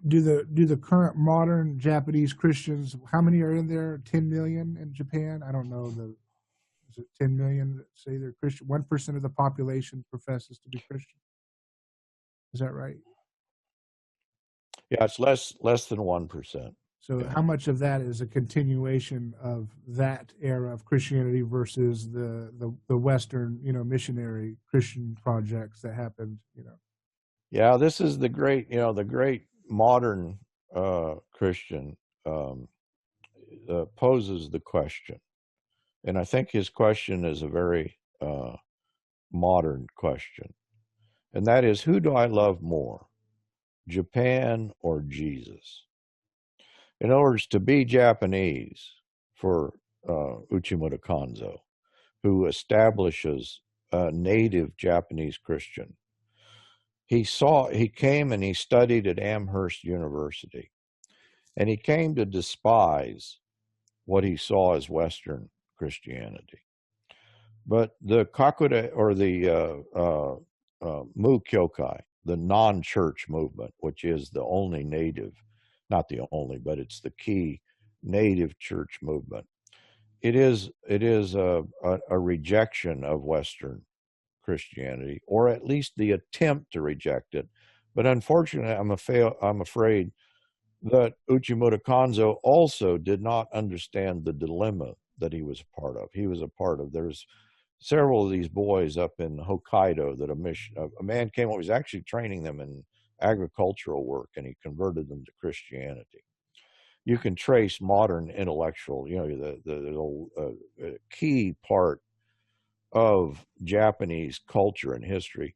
do the current modern Japanese Christians, how many are in there? 10 million in Japan? I don't know. Is it 10 million that say they're Christian? 1% of the population professes to be Christian. Is that right? Yeah, it's less than 1%. So how much of that is a continuation of that era of Christianity versus the Western, missionary Christian projects that happened, Yeah, this is the great modern Christian poses the question. And I think his question is a very modern question. And that is, who do I love more, Japan or Jesus? In other words, to be Japanese for Uchimura Kanzo, who establishes a native Japanese Christian, he came and he studied at Amherst University, and he came to despise what he saw as Western Christianity. But the Kakure, or the Mu Kyokai, the non-church movement, which is the only native, not the only, but it's the key native church movement. It is a rejection of Western Christianity, or at least the attempt to reject it. But unfortunately, I'm afraid that Uchimura Kanzo also did not understand the dilemma that he was a part of. He was a part of, there's several of these boys up in Hokkaido that a man came who was actually training them in agricultural work, and he converted them to Christianity. You can trace modern intellectual, the key part of Japanese culture and history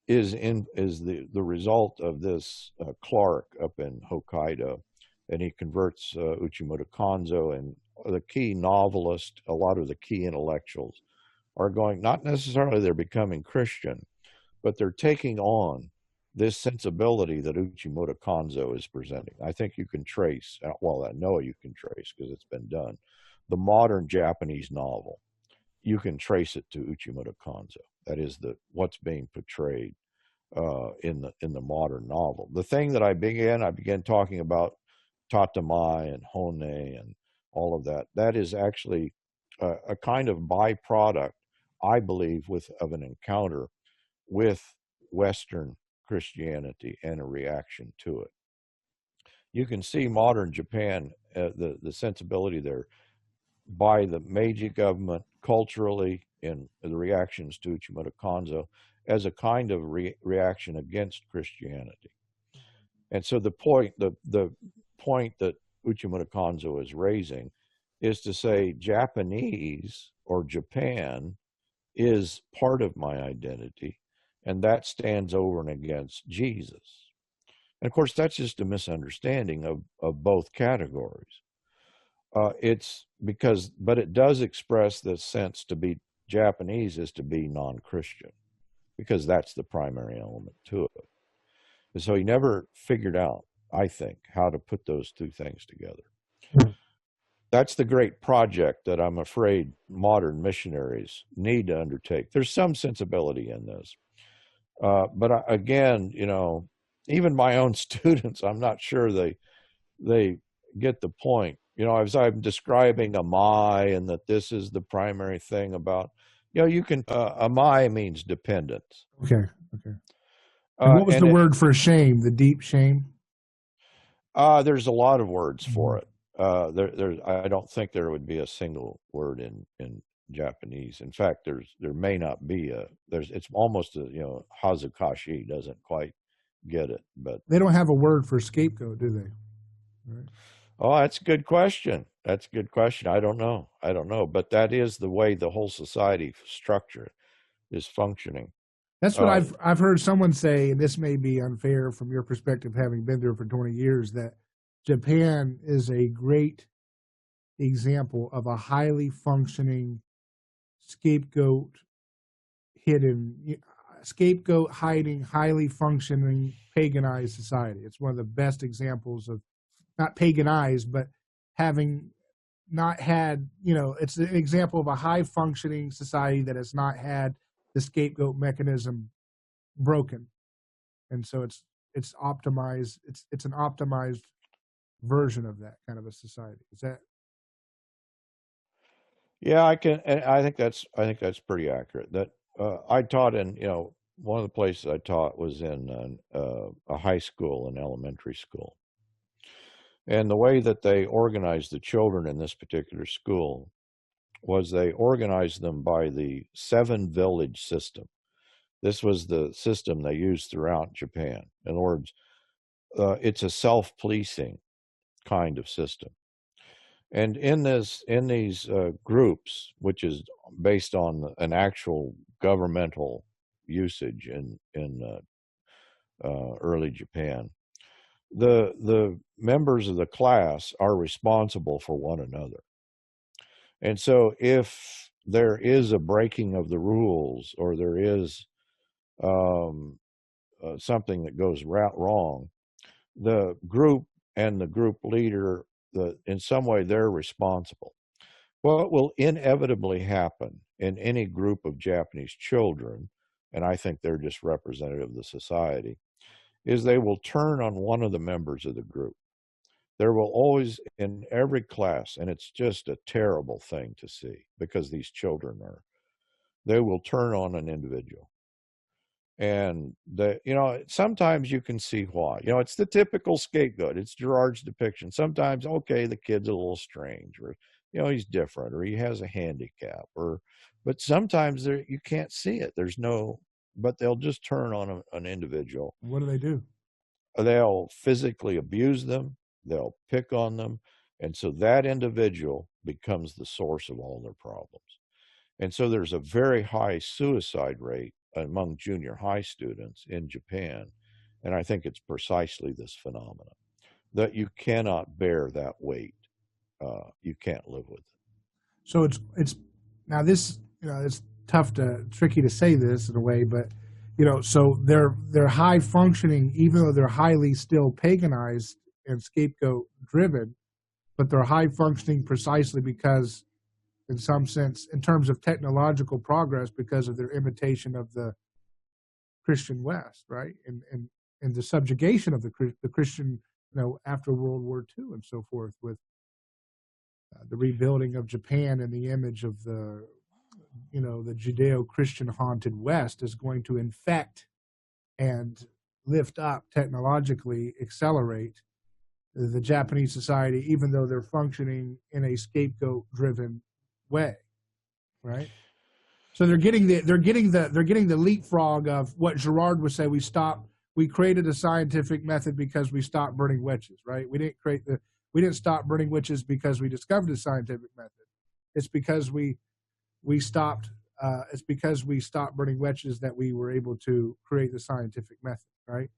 is the result of this Clark up in Hokkaido, and he converts Uchimura Kanzo, and the key novelist, a lot of the key intellectuals are going, not necessarily they're becoming Christian, but they're taking on this sensibility that Uchimura Kanzo is presenting. I think you can trace, well, I know you can trace because it's been done, the modern Japanese novel. You can trace it to Uchimura Kanzo. That is what's being portrayed in the modern novel. The thing that I began talking about Tatamai and Hone and all of that. That is actually a kind of byproduct, I believe, of an encounter with Western Christianity and a reaction to it. You can see modern Japan, the sensibility there, by the Meiji government culturally in the reactions to Uchimata Kanzo as a kind of reaction against Christianity. And so the point that Uchimata Kanzo is raising is to say Japanese or Japan is part of my identity, and that stands over and against Jesus. And of course, that's just a misunderstanding of both categories. It's because, but it does express the sense to be Japanese is to be non-Christian, because that's the primary element to it. And so he never figured out, I think, how to put those two things together. That's the great project that I'm afraid modern missionaries need to undertake. There's some sensibility in this. But again, even my own students, I'm not sure they get the point. As I'm describing amai and that this is the primary thing about, amai means dependence. Okay. And what was the word for shame? The deep shame? There's a lot of words for it. I don't think there would be a single word in Japanese. In fact, there may not be it's almost hazakashi doesn't quite get it, but they don't have a word for scapegoat, do they? Right. Oh, that's a good question. I don't know, but that is the way the whole society structure is functioning. That's what I've heard someone say, and this may be unfair from your perspective, having been there for 20 years, that Japan is a great example of a highly functioning scapegoat hiding, highly functioning paganized society. It's one of the best examples of not paganized, but having not had, it's an example of a high functioning society that has not had the scapegoat mechanism broken. And so it's optimized. It's an optimized version of that kind of a society. Is that? Yeah, I think that's pretty accurate. That I taught in, one of the places I taught was in a high school and elementary school. And the way that they organized the children in this particular school was they organized them by the 7-village system. This was the system they used throughout Japan. In other words, it's a self-policing kind of system. And in these groups, which is based on an actual governmental usage in early Japan, the members of the class are responsible for one another. And so if there is a breaking of the rules, or there is something that goes wrong, the group and the group leader, in some way, they're responsible. What will inevitably happen in any group of Japanese children, and I think they're just representative of the society, is they will turn on one of the members of the group. There will always, in every class, and it's just a terrible thing to see, because these children they will turn on an individual. And sometimes you can see why. It's the typical scapegoat. It's Gerard's depiction. Sometimes, okay, the kid's a little strange, or he's different, or he has a handicap, but sometimes you can't see it. But they'll just turn on an individual. What do they do? They'll physically abuse them. They'll pick on them. And so that individual becomes the source of all their problems. And so there's a very high suicide rate among junior high students in Japan. And I think it's precisely this phenomenon, that you cannot bear that weight. You can't live with it. So it's now this, it's tricky to say this in a way, but so they're high functioning, even though they're highly still paganized and scapegoat driven, but they're high functioning precisely because, in some sense, in terms of technological progress, because of their imitation of the Christian West, right? And the subjugation of the Christian, after World War II and so forth, with the rebuilding of Japan and the image of the Judeo-Christian haunted West is going to infect and lift up, technologically accelerate the Japanese society, even though they're functioning in a scapegoat-driven way, right? So they're getting the leapfrog of what Girard would say. We created a scientific method because we stopped burning witches, right? We didn't stop burning witches because we discovered a scientific method. It's because we stopped burning witches that we were able to create the scientific method, right?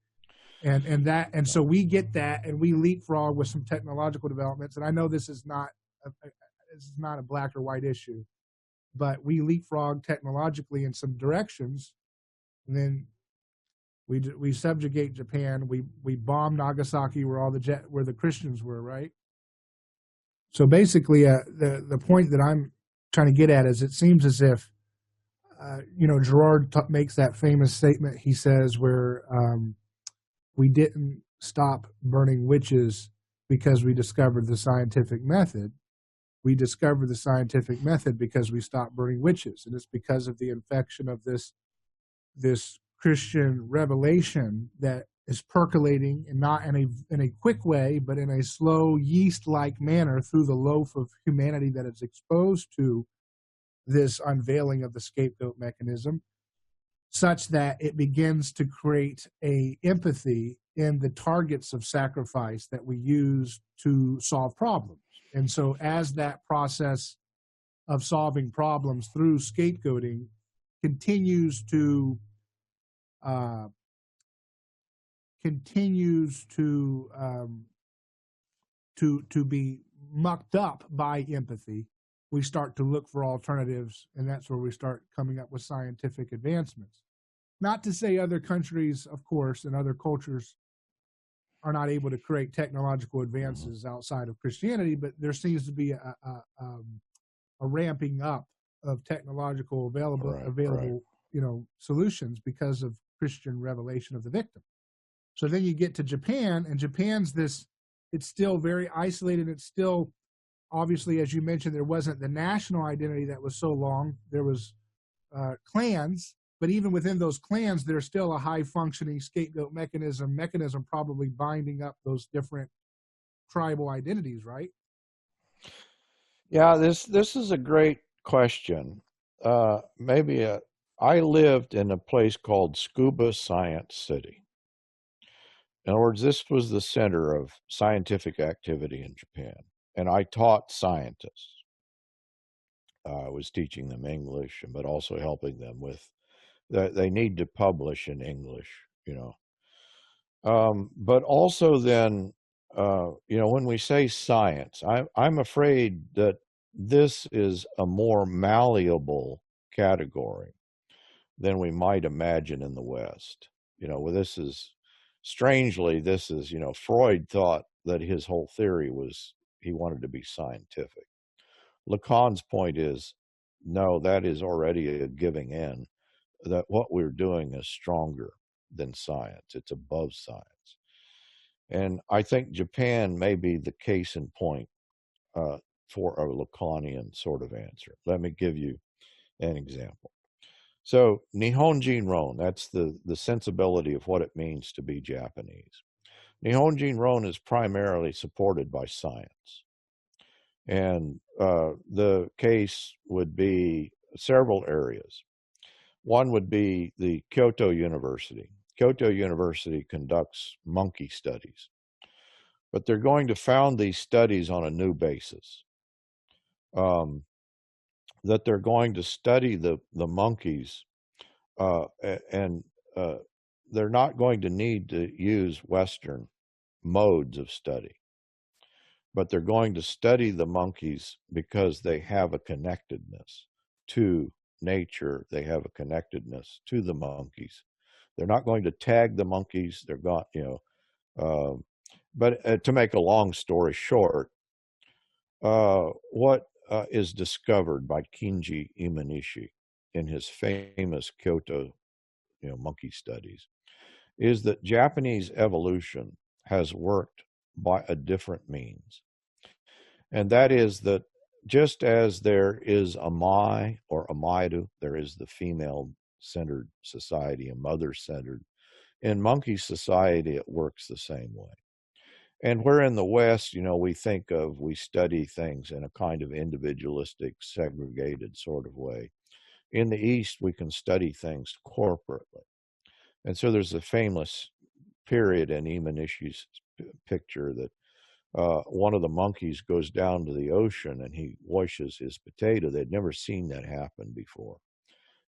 And so we get that, and we leapfrog with some technological developments. And I know this is not a black or white issue, but we leapfrog technologically in some directions, and then we subjugate Japan. We bomb Nagasaki, where the Christians were, right? So basically, the point that I'm trying to get at is, it seems as if Girard makes that famous statement. He says where we didn't stop burning witches because we discovered the scientific method. We discovered the scientific method because we stopped burning witches, and it's because of the infection of this Christian revelation that is percolating, and not in a quick way, but in a slow yeast-like manner through the loaf of humanity that is exposed to this unveiling of the scapegoat mechanism, such that it begins to create a empathy in the targets of sacrifice that we use to solve problems. And so as that process of solving problems through scapegoating continues to be mucked up by empathy, we start to look for alternatives, and that's where we start coming up with scientific advancements. Not to say other countries, of course, and other cultures are not able to create technological advances outside of Christianity, but there seems to be a ramping up of technological available solutions because of Christian revelation of the victim. So then you get to Japan, and Japan's it's still very isolated. It's still, obviously, as you mentioned, there wasn't the national identity that was so long. There was clans, but even within those clans, there's still a high-functioning scapegoat mechanism probably binding up those different tribal identities, right? Yeah, this is a great question. I lived in a place called Scuba Science City. In other words, this was the center of scientific activity in Japan, and I taught scientists. I was teaching them English, but also helping them with they need to publish in English, but also then, when we say science, I'm afraid that this is a more malleable category than we might imagine in the West. This is Freud thought that his whole theory was he wanted to be scientific. Lacan's point is, no, that is already a giving in, that what we're doing is stronger than science. It's above science. And I think Japan may be the case in point for a Lacanian sort of answer. Let me give you an example. So Nihonjin Ron, that's the sensibility of what it means to be Japanese. Nihonjin Ron is primarily supported by science. And the case would be several areas. One would be the Kyoto University. Kyoto University conducts monkey studies, but they're going to found these studies on a new basis. That they're going to study the monkeys, and they're not going to need to use Western modes of study, but they're going to study the monkeys because they have a connectedness to nature. They have a connectedness to the monkeys. They're not going to tag the monkeys. They're going, but to make a long story short, what is discovered by Kinji Imanishi in his famous Kyoto, monkey studies, is that Japanese evolution has worked by a different means. And that is that just as there is a Mai or a Maidu, there is the female-centered society, a mother-centered. In monkey society, it works the same way. And where in the West, we study things in a kind of individualistic, segregated sort of way. In the East, we can study things corporately. And so there's a famous period in Imanishi's picture that one of the monkeys goes down to the ocean and he washes his potato. They'd never seen that happen before.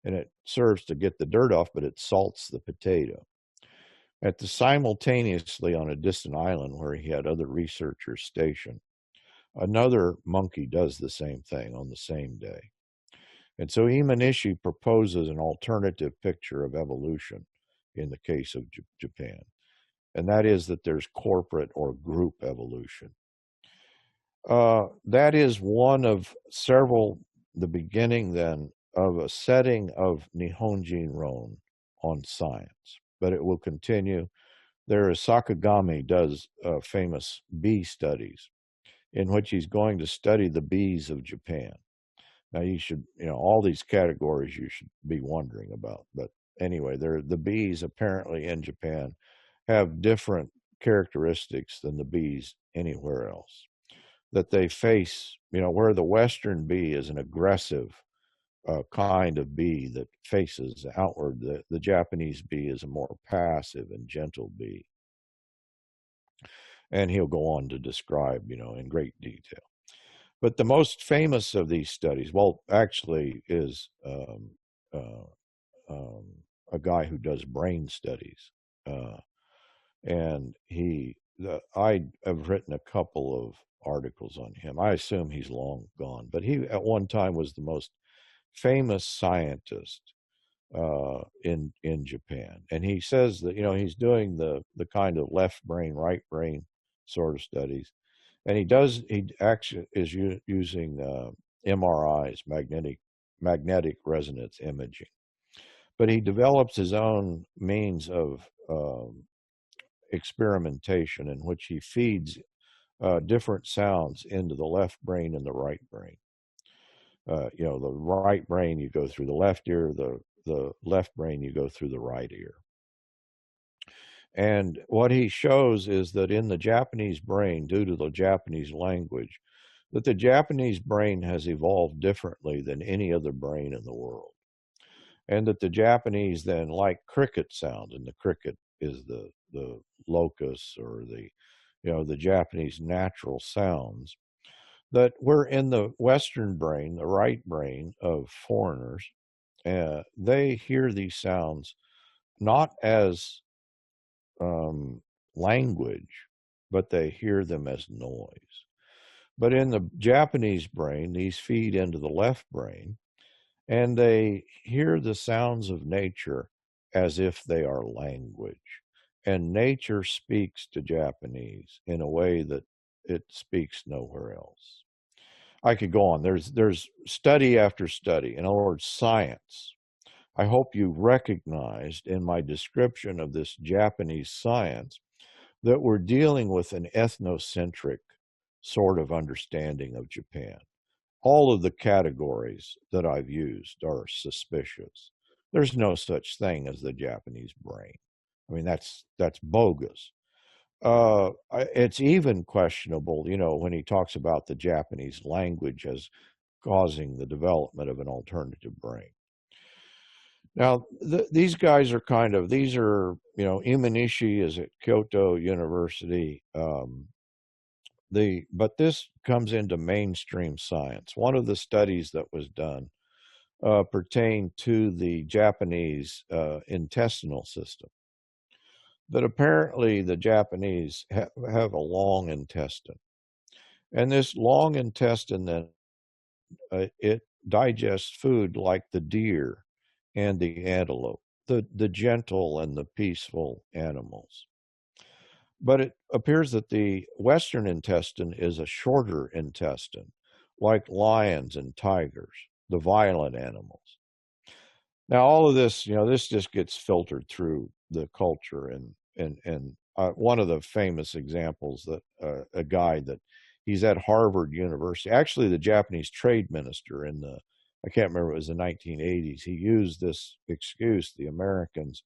And it serves to get the dirt off, but it salts the potato. Simultaneously, on a distant island where he had other researchers stationed, another monkey does the same thing on the same day. And so Imanishi proposes an alternative picture of evolution in the case of Japan. And that is that there's corporate or group evolution. That is one of several, the beginning then of a setting of Nihonjin Ron on science, but it will continue. There is Sakagami does famous bee studies in which he's going to study the bees of Japan. Now you should, all these categories you should be wondering about, but anyway, the bees apparently in Japan have different characteristics than the bees anywhere else. That they face, where the Western bee is an aggressive kind of bee that faces outward, the Japanese bee is a more passive and gentle bee. And he'll go on to describe, in great detail. But the most famous of these studies, well, actually, is a guy who does brain studies. And I have written a couple of articles on him. I assume he's long gone, but he at one time was the most famous scientist in Japan. And he says that, he's doing the kind of left brain, right brain sort of studies. And he actually is using MRIs, magnetic resonance imaging. But he develops his own means of experimentation in which he feeds different sounds into the left brain and the right brain. The right brain, you go through the left ear, the left brain, you go through the right ear. And what he shows is that in the Japanese brain, due to the Japanese language, that the Japanese brain has evolved differently than any other brain in the world. And that the Japanese then like cricket sound, and the cricket is the locus or the Japanese natural sounds, that we're in the Western brain, the right brain of foreigners, they hear these sounds not as language, but they hear them as noise. But in the Japanese brain, these feed into the left brain, and they hear the sounds of nature as if they are language. And nature speaks to Japanese in a way that it speaks nowhere else. I could go on. There's study after study. In other words, science. I hope you recognized in my description of this Japanese science that we're dealing with an ethnocentric sort of understanding of Japan. All of the categories that I've used are suspicious. There's no such thing as the Japanese brain. I mean, that's bogus. It's even questionable, when he talks about the Japanese language as causing the development of an alternative brain. Now, these guys are Imanishi is at Kyoto University. But this comes into mainstream science. One of the studies that was done pertained to the Japanese intestinal system. That apparently the Japanese have a long intestine. And this long intestine then, it digests food like the deer and the antelope, the gentle and the peaceful animals. But it appears that the Western intestine is a shorter intestine, like lions and tigers, the violent animals. Now, all of this, this just gets filtered through the culture. And one of the famous examples that a guy that he's at Harvard University, actually the Japanese trade minister I can't remember, it was the 1980s, he used this excuse, the Americans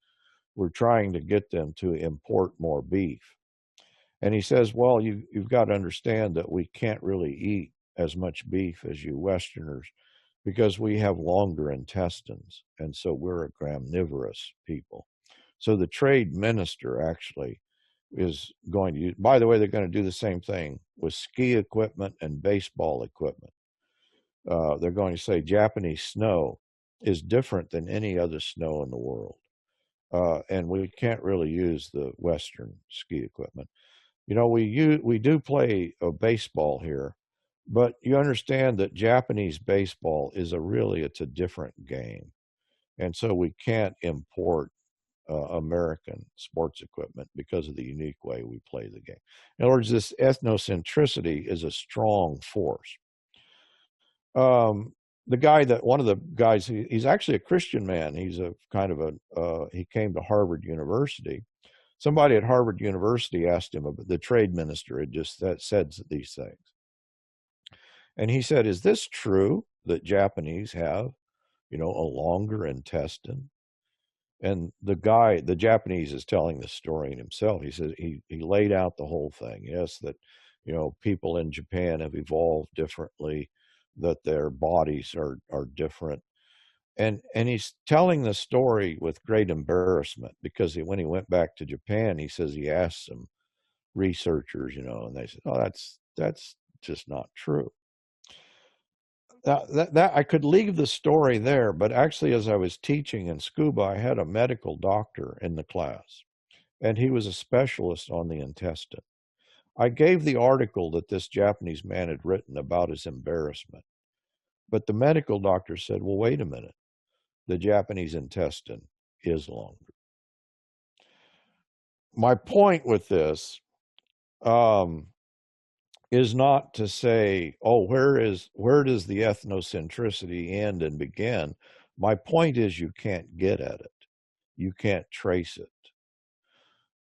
were trying to get them to import more beef. And he says, well, you've got to understand that we can't really eat as much beef as you Westerners because we have longer intestines. And so we're a gramnivorous people. So the trade minister actually is going to use, by the way, they're going to do the same thing with ski equipment and baseball equipment. They're going to say Japanese snow is different than any other snow in the world. And we can't really use the Western ski equipment. You know, we do play a baseball here, but you understand that Japanese baseball is it's a different game, and so we can't import American sports equipment because of the unique way we play the game. In other words, this ethnocentricity is a strong force. The guy that one of the guys, he's actually a Christian man. He's a kind of he came to Harvard University. Somebody at Harvard University asked him about the trade minister had just said these things. And he said, is this true that Japanese have, a longer intestine? And the Japanese is telling the story himself. He says he laid out the whole thing. Yes, that, people in Japan have evolved differently, that their bodies are different. And he's telling the story with great embarrassment because when he went back to Japan, he says he asked some researchers, and they said, "Oh, that's just not true." Now, that I could leave the story there, but actually, as I was teaching in scuba, I had a medical doctor in the class, and he was a specialist on the intestine. I gave the article that this Japanese man had written about his embarrassment, but the medical doctor said, "Well, wait a minute. The Japanese intestine is longer." My point with this is not to say, oh, where does the ethnocentricity end and begin? My point is you can't get at it. You can't trace it.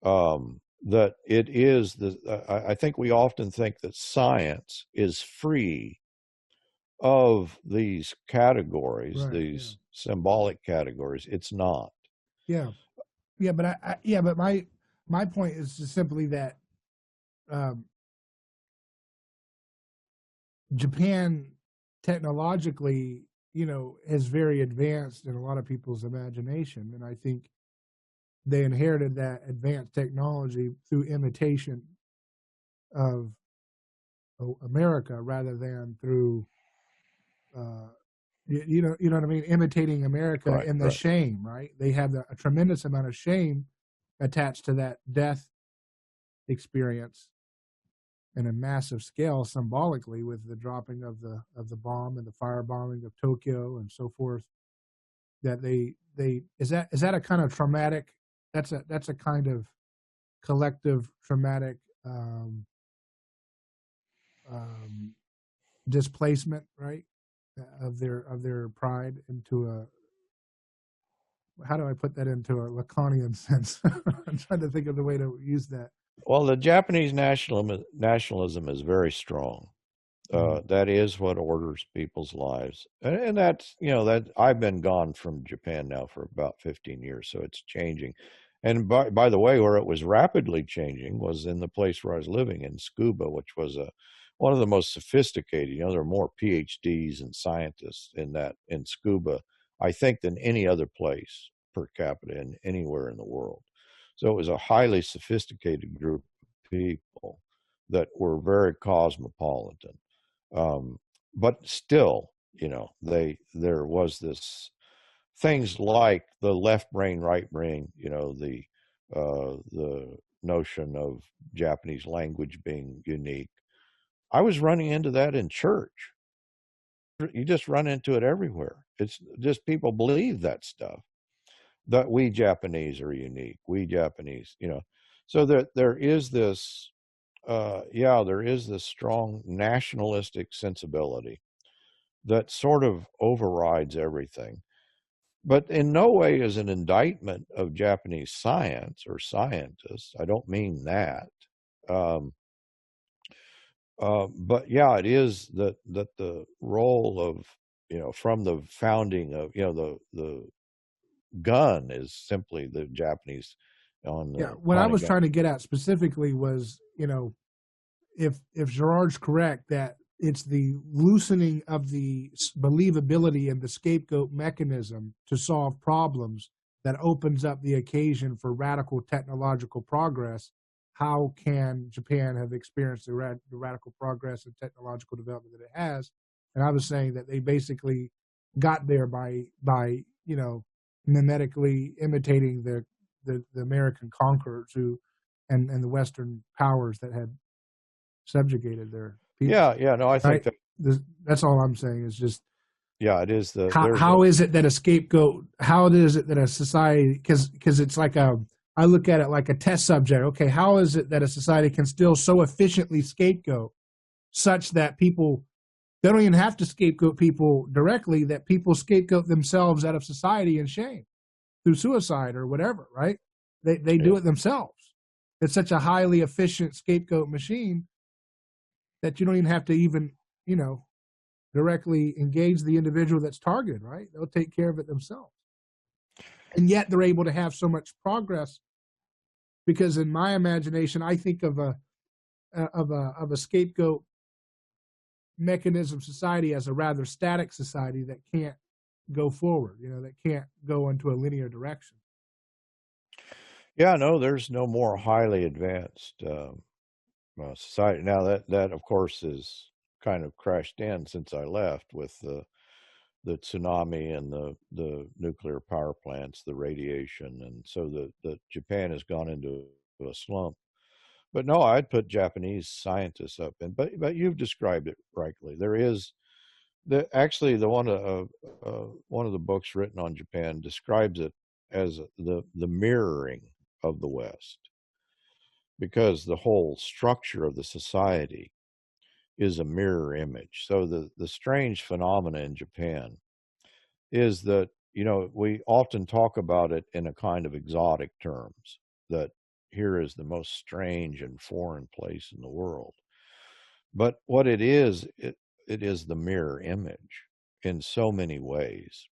That it is I think we often think that science is free of these categories, Right. these symbolic categories. It's not. Yeah. Yeah, but my point is just simply that Japan technologically, is very advanced in a lot of people's imagination, and I think they inherited that advanced technology through imitation of America rather than through you know what I mean, imitating America Right, in the right. shame, right? They have a tremendous amount of shame attached to that death experience in a massive scale symbolically with the dropping of the bomb and the firebombing of Tokyo and so forth. That they is that a kind of traumatic, that's a kind of collective traumatic displacement, right, of their pride into a, how do I put that into a Lacanian sense? I'm trying to think of the way to use that. Well, the Japanese nationalism is very strong. That is what orders people's lives, and that's that I've been gone from Japan now for about 15 years, so it's changing. And by the way, where it was rapidly changing was in the place where I was living in Tsukuba, which was one of the most sophisticated. There are more PhDs and scientists in Tsukuba, I think, than any other place per capita in anywhere in the world. So it was a highly sophisticated group of people that were very cosmopolitan. But still, there was this things like the left brain, right brain, the notion of Japanese language being unique. I was running into that in church. You just run into it everywhere. It's just people believe that stuff, that we Japanese are unique. We Japanese, so that there is this there is this strong nationalistic sensibility that sort of overrides everything, but in no way is an indictment of Japanese science or scientists. I don't mean that. Um, but yeah, it is that the role of, from the founding of, the gun is simply the Japanese on Yeah, the what I was Hanukkah. trying to get at specifically was, if Gerard's correct that it's the loosening of the believability and the scapegoat mechanism to solve problems that opens up the occasion for radical technological progress, how can Japan have experienced the radical progress and technological development that it has? And I was saying that they basically got there by mimetically imitating the American conquerors and the Western powers that had subjugated their people. Yeah, no, I think Right? that, That's all I'm saying is just yeah, it is how is it that a scapegoat? How is it that a society? Because it's like I look at it like a test subject. Okay, how is it that a society can still so efficiently scapegoat such that people they don't even have to scapegoat people directly, that people scapegoat themselves out of society in shame through suicide or whatever, right? They do yeah. it themselves. It's such a highly efficient scapegoat machine that you don't even have to directly engage the individual that's targeted, right? They'll take care of it themselves. And yet they're able to have so much progress because in my imagination, I think of a scapegoat mechanism society as a rather static society that can't go forward, that can't go into a linear direction. Yeah, no, there's no more highly advanced society. Now that of course is kind of crashed in since I left with the tsunami and the nuclear power plants, the radiation, and so the Japan has gone into a slump. But no, I'd put Japanese scientists up, and but you've described it rightly. There is actually one of the books written on Japan describes it as the mirroring of the West, because the whole structure of the society is a mirror image. So the strange phenomena in Japan is that, we often talk about it in a kind of exotic terms, that here is the most strange and foreign place in the world. But what it is the mirror image in so many ways,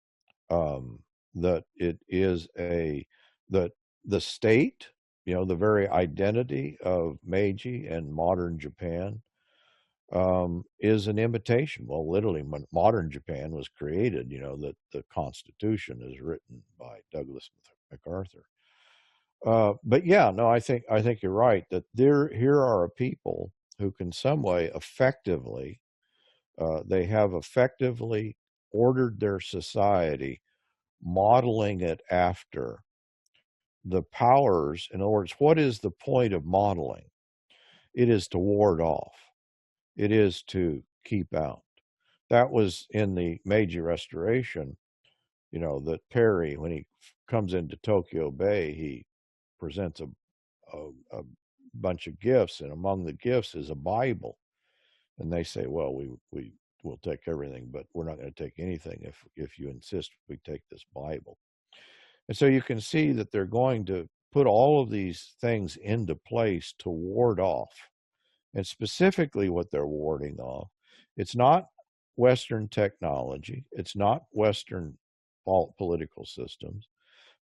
that it is that the state, the very identity of Meiji and modern Japan, is an imitation. Well, literally, when modern Japan was created, that the Constitution is written by Douglas MacArthur. But yeah, no, I think you're right that here are a people who can some way effectively, they have effectively ordered their society, modeling it after the powers. In other words, what is the point of modeling? It is to ward off. It is to keep out. That was in the Meiji Restoration, that Perry, when he comes into Tokyo Bay, he presents a bunch of gifts, and among the gifts is a Bible. And they say, well, we will take everything, but we're not going to take anything if you insist we take this Bible. And so you can see that they're going to put all of these things into place to ward off. And specifically what they're warding off, it's not Western technology, it's not Western political systems,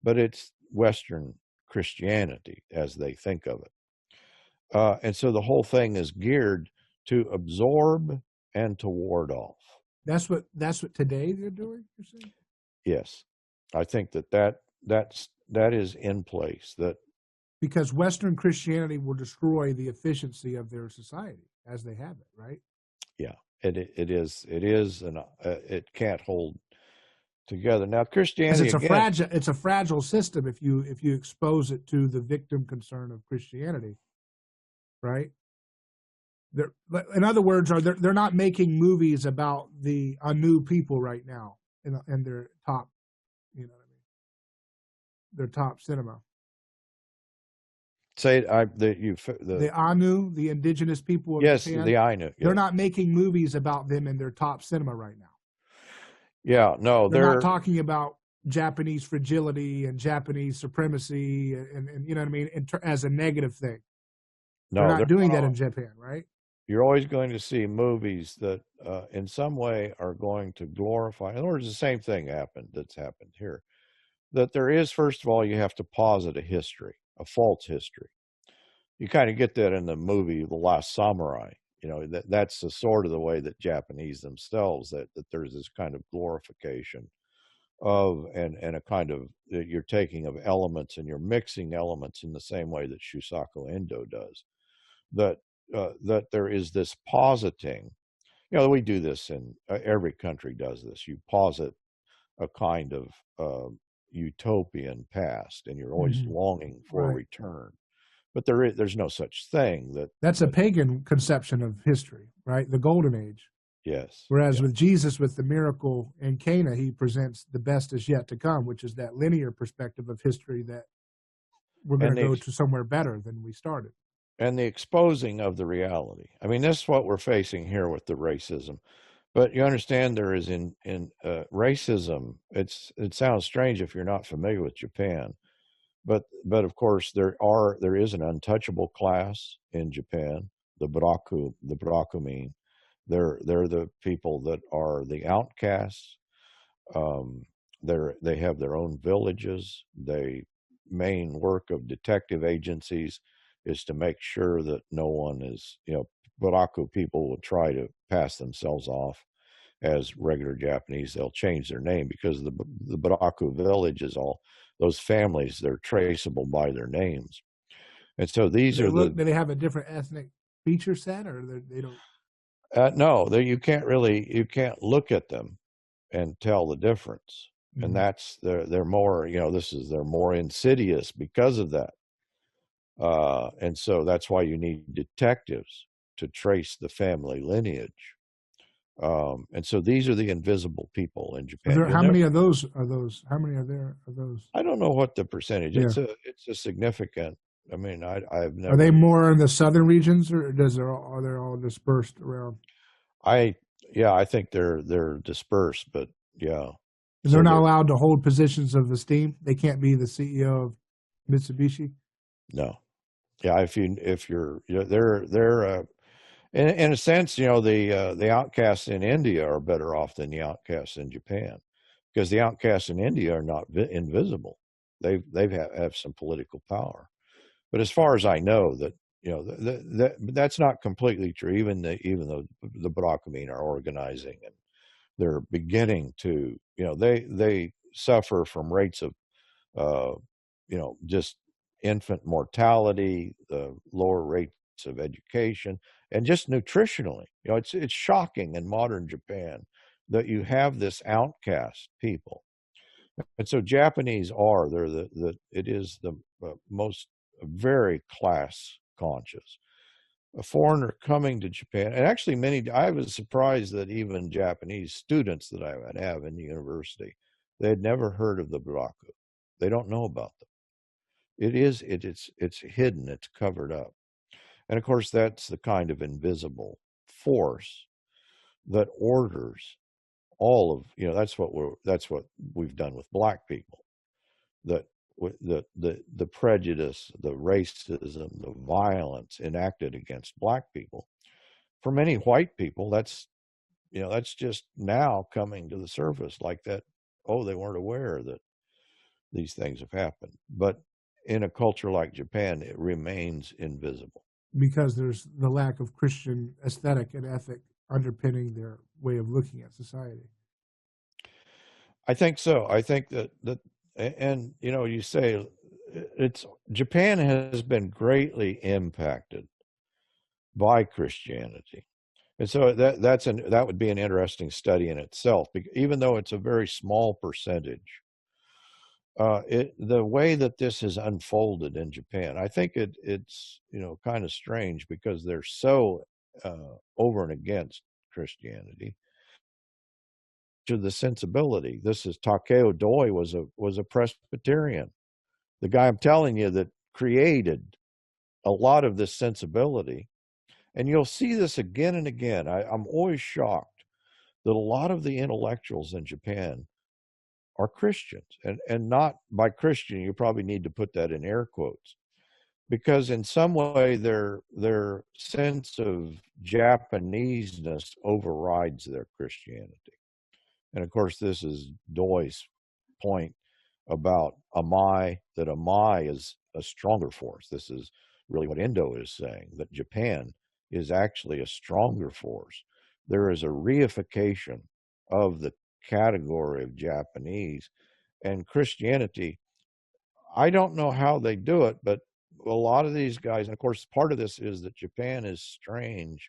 but it's Western Christianity as they think of it. And so the whole thing is geared to absorb and to ward off. That's what today they're doing, you're saying? Yes, I think that is in place. That Because Western Christianity will destroy the efficiency of their society as they have it, right? yeah, it is, and it can't hold together. Now, Christianity again, It's a fragile system if you expose it to the victim concern of Christianity, right? In other words, they're not making movies about the Anu people right now in their top, what I mean, their top cinema. say The Anu, the indigenous people of yes, Japan, the Ainu. they're Yes. not making movies about them in their top cinema right now. Yeah, no, They're not talking about Japanese fragility and Japanese supremacy and you know what I mean, as a negative thing. They're not doing that in Japan, right? You're always going to see movies that, in some way, are going to glorify. In other words, the same thing that's happened here. That there is, first of all, you have to posit a history. a false history. You kind of get that in the movie The Last Samurai. That's the sort of the way that Japanese themselves, that there's this kind of glorification of, and a kind of, you're taking of elements and you're mixing elements in the same way that Shusaku Endo does. That there is this positing. We do this in every country does this. You posit a kind of utopian past, and you're always longing for a return. But there's no such thing. That's a pagan conception of history, right? The Golden Age. Yes. Whereas with Jesus, with the miracle in Cana, he presents the best is yet to come, which is that linear perspective of history that we're going to go to somewhere better than we started. And the exposing of the reality. I mean, this is what we're facing here with the racism. But you understand there is in racism. It sounds strange if you're not familiar with Japan, but of course there is an untouchable class in Japan, the Barakumin. They're the people that are the outcasts. They have their own villages. The main work of detective agencies is to make sure that no one is, Baraku people will try to pass themselves off as regular Japanese. They'll change their name because the Baraku village is all those families. They're traceable by their names, and so these are do they have a different ethnic feature set, or they don't? No, you can't look at them and tell the difference, and that's they're more. They're more insidious because of that. And so that's why you need detectives to trace the family lineage. And so these are the invisible people in Japan. How many of those are those? How many are there of those? I don't know what the percentage. Yeah. It's a significant. I mean, I've never. Are they more in the southern regions, or are they all dispersed around? I think they're dispersed, but yeah. And they're not allowed to hold positions of esteem. They can't be the CEO of Mitsubishi. No. Yeah, if you're they're in a sense, the outcasts in India are better off than the outcasts in Japan, because the outcasts in India are not invisible. They have some political power, but as far as I know, that's not completely true. Even though the Barakumin are organizing and they're beginning to, they suffer from rates of just infant mortality, the lower rates of education, and just nutritionally. It's shocking in modern Japan that you have this outcast people. And so Japanese it is the most very class conscious. A foreigner coming to Japan, and actually I was surprised that even Japanese students that I would have in the university, they had never heard of the Baraku. They don't know about them. It's hidden, it's covered up. And of course, that's the kind of invisible force that orders all of, that's what we've done with black people. That the prejudice, the racism, the violence enacted against black people. For many white people, that's just now coming to the surface, like that. Oh, they weren't aware that these things have happened. But in a culture like Japan, it remains invisible. Because there's the lack of Christian aesthetic and ethic underpinning their way of looking at society. I think so. I think that, and you say Japan has been greatly impacted by Christianity. And so that would be an interesting study in itself, even though it's a very small percentage. The way that this has unfolded in Japan, I think it's kind of strange because they're so over and against Christianity. To the sensibility, this is Takeo Doi was a Presbyterian, the guy I'm telling you that created a lot of this sensibility, and you'll see this again and again. I'm always shocked that a lot of the intellectuals in Japan are Christians, and not by Christian, you probably need to put that in air quotes, because in some way their sense of Japaneseness overrides their Christianity. And of course, this is Doy's point about Amai, that Amai is a stronger force. This is really what Indo is saying, that Japan is actually a stronger force. There is a reification of the category of Japanese, and Christianity, I don't know how they do it, but a lot of these guys, and of course, part of this is that Japan is strange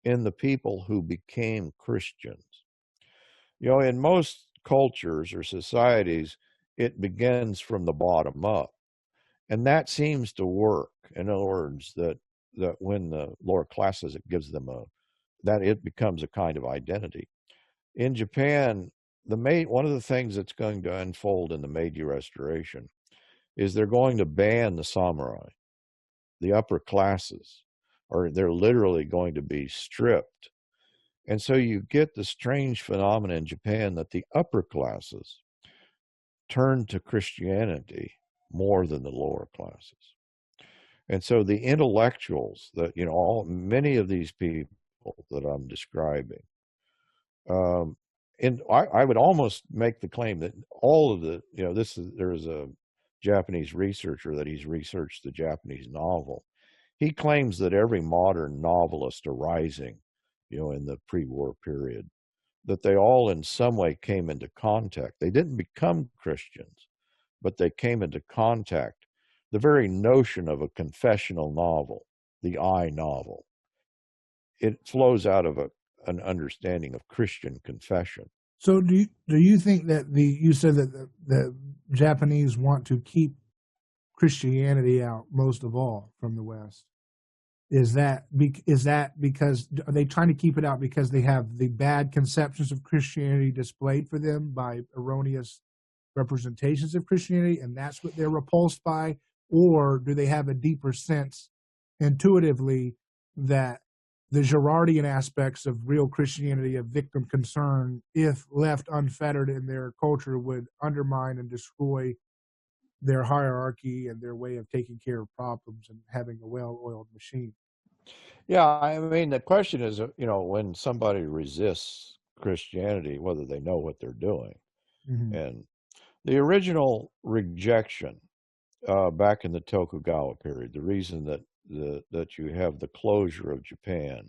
in the people who became Christians. In most cultures or societies, it begins from the bottom up. And that seems to work. In other words, that when the lower classes, it gives them that it becomes a kind of identity. In Japan, one of the things that's going to unfold in the Meiji Restoration is they're going to ban the samurai, the upper classes, or they're literally going to be stripped. And so you get the strange phenomenon in Japan that the upper classes turn to Christianity more than the lower classes. And so the intellectuals that, many of these people that I'm describing, and I would almost make the claim that all of the, there's a Japanese researcher that he's researched the Japanese novel. He claims that every modern novelist arising, in the pre-war period, that they all in some way came into contact. They didn't become Christians, but they came into contact. The very notion of a confessional novel, the I novel, it flows out of an understanding of Christian confession. So do you think that you said that the Japanese want to keep Christianity out most of all from the West? Is that because are they trying to keep it out because they have the bad conceptions of Christianity displayed for them by erroneous representations of Christianity, and that's what they're repulsed by? Or do they have a deeper sense intuitively that the Girardian aspects of real Christianity, of victim concern, if left unfettered in their culture, would undermine and destroy their hierarchy and their way of taking care of problems and having a well-oiled machine? Yeah, I mean, the question is, when somebody resists Christianity, whether they know what they're doing. Mm-hmm. And the original rejection back in the Tokugawa period, the reason that you have the closure of Japan,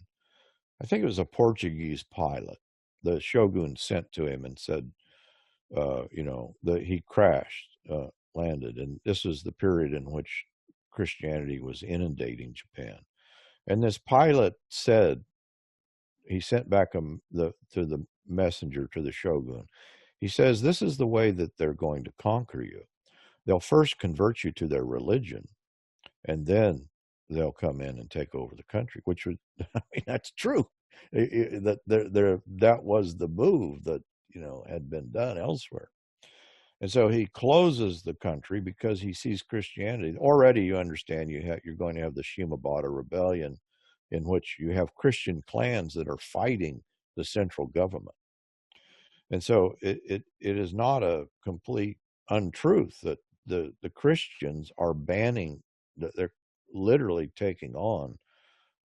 I think it was a Portuguese pilot. The shogun sent to him and said, that he crashed, landed, and this is the period in which Christianity was inundating Japan. And this pilot said, he sent back to the messenger to the shogun. He says, this is the way that they're going to conquer you. They'll first convert you to their religion, and then they'll come in and take over the country, which would, I mean, that's true. That was the move that, had been done elsewhere. And so he closes the country because he sees Christianity. Already, you understand, you're going to have the Shimabara rebellion, in which you have Christian clans that are fighting the central government. And so it is not a complete untruth that the Christians are banning, they're literally taking on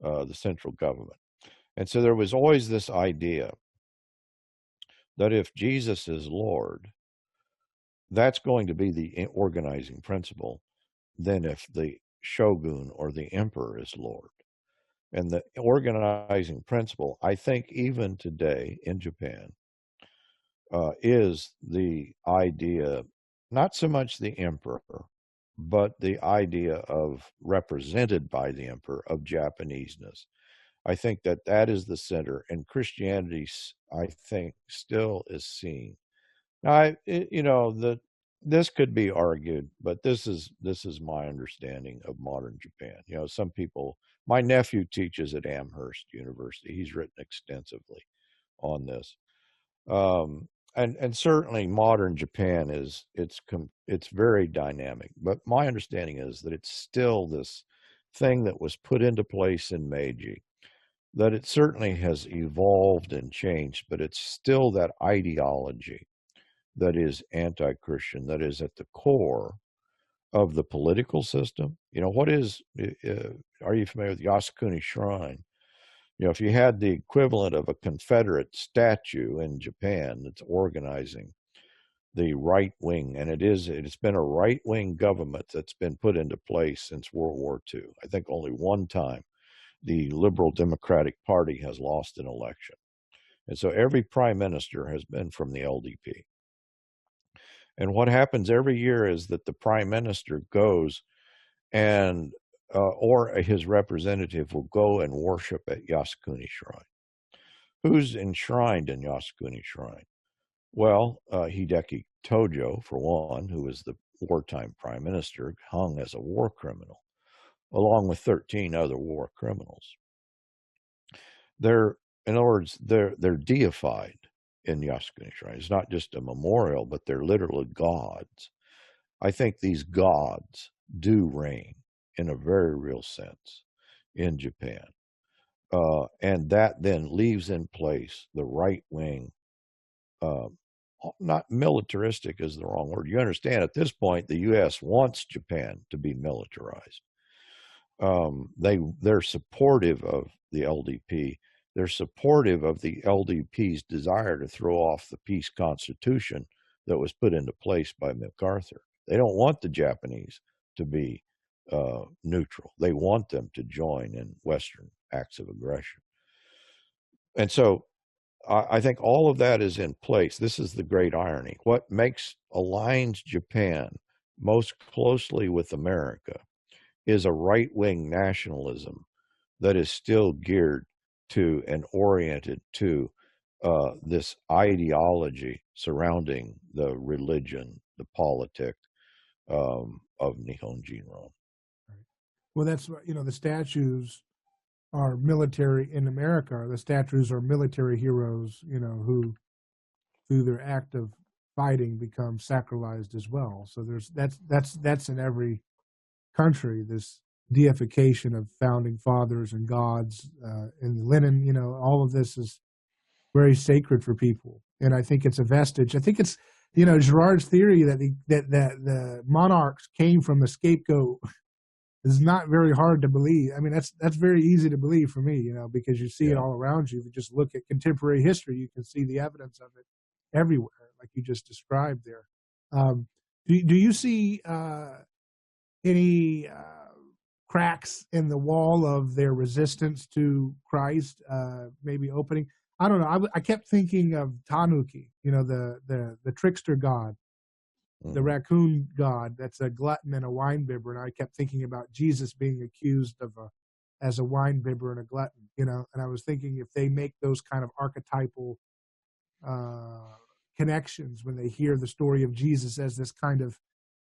the central government. And so there was always this idea that if Jesus is Lord, that's going to be the organizing principle than if the shogun or the emperor is Lord. And the organizing principle, I think even today in Japan, is the idea, not so much the emperor, but the idea of, represented by the emperor, of Japaneseness. I think that is the center, and Christianity, I think, still is seen. Now, this could be argued, but this is my understanding of modern Japan. Some people. My nephew teaches at Amherst University. He's written extensively on this, and certainly modern Japan it's very dynamic. But my understanding is that it's still this thing that was put into place in Meiji, that it certainly has evolved and changed, but it's still that ideology that is anti-Christian, that is at the core of the political system. What is, are you familiar with Yasukuni Shrine? If you had the equivalent of a Confederate statue in Japan that's organizing, the right wing, and it's been a right wing government that's been put into place since World War II. I think only one time the Liberal Democratic Party has lost an election. And so every prime minister has been from the LDP. And what happens every year is that the prime minister goes and, or his representative will go and worship at Yasukuni Shrine. Who's enshrined in Yasukuni Shrine? Well, Hideki Tojo, for one, who was the wartime prime minister, hung as a war criminal, along with 13 other war criminals. In other words, they're deified in Yasukuni Shrine. It's not just a memorial, but they're literally gods. I think these gods do reign in a very real sense in Japan. And that then leaves in place the right wing, not militaristic is the wrong word. You understand, at this point, the U.S. wants Japan to be militarized. They're supportive of the LDP. They're supportive of the LDP's desire to throw off the peace constitution that was put into place by MacArthur. They don't want the Japanese to be neutral. They want them to join in Western acts of aggression. And so I think all of that is in place. This is the great irony. What aligns Japan most closely with America is a right-wing nationalism that is still geared to and oriented to this ideology surrounding the religion, the politics of Nihon Jinro. Well, that's, the statues are military in America. The statues are military heroes, who through their act of fighting become sacralized as well. So that's in every country, this deification of founding fathers and gods, and Lenin, all of this is very sacred for people. And I think it's a vestige. I think it's, Girard's theory that the monarchs came from a scapegoat is not very hard to believe. I mean, that's very easy to believe for me, because you see it all around you. If you just look at contemporary history, you can see the evidence of it everywhere, like you just described there. Do you see any cracks in the wall of their resistance to Christ, maybe opening? I don't know. I kept thinking of Tanuki, the trickster god, the raccoon god that's a glutton and a wine bibber, and I kept thinking about Jesus being accused of as a wine bibber and a glutton, and I was thinking if they make those kind of archetypal connections when they hear the story of Jesus as this kind of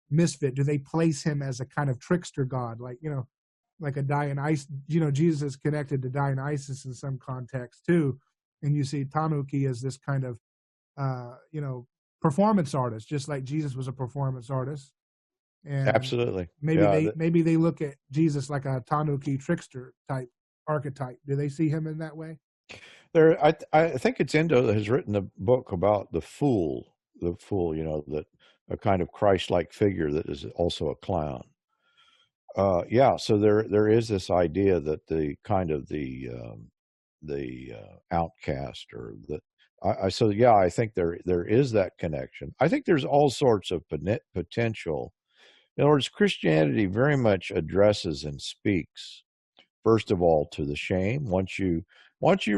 misfit, do they place him as a kind of trickster god, like a Dionysus? Jesus is connected to Dionysus in some context too, and you see Tanuki as this kind of performance artist, just like Jesus was a performance artist. And absolutely, maybe they look at Jesus like a Tanuki trickster type archetype. Do they see him in that way? I think it's Endo has written a book about the fool, that a kind of Christ-like figure that is also a clown. So there is this idea that the kind of the outcast, or I think there is that connection. I think there's all sorts of potential. In other words, Christianity very much addresses and speaks, first of all, to the shame. Once you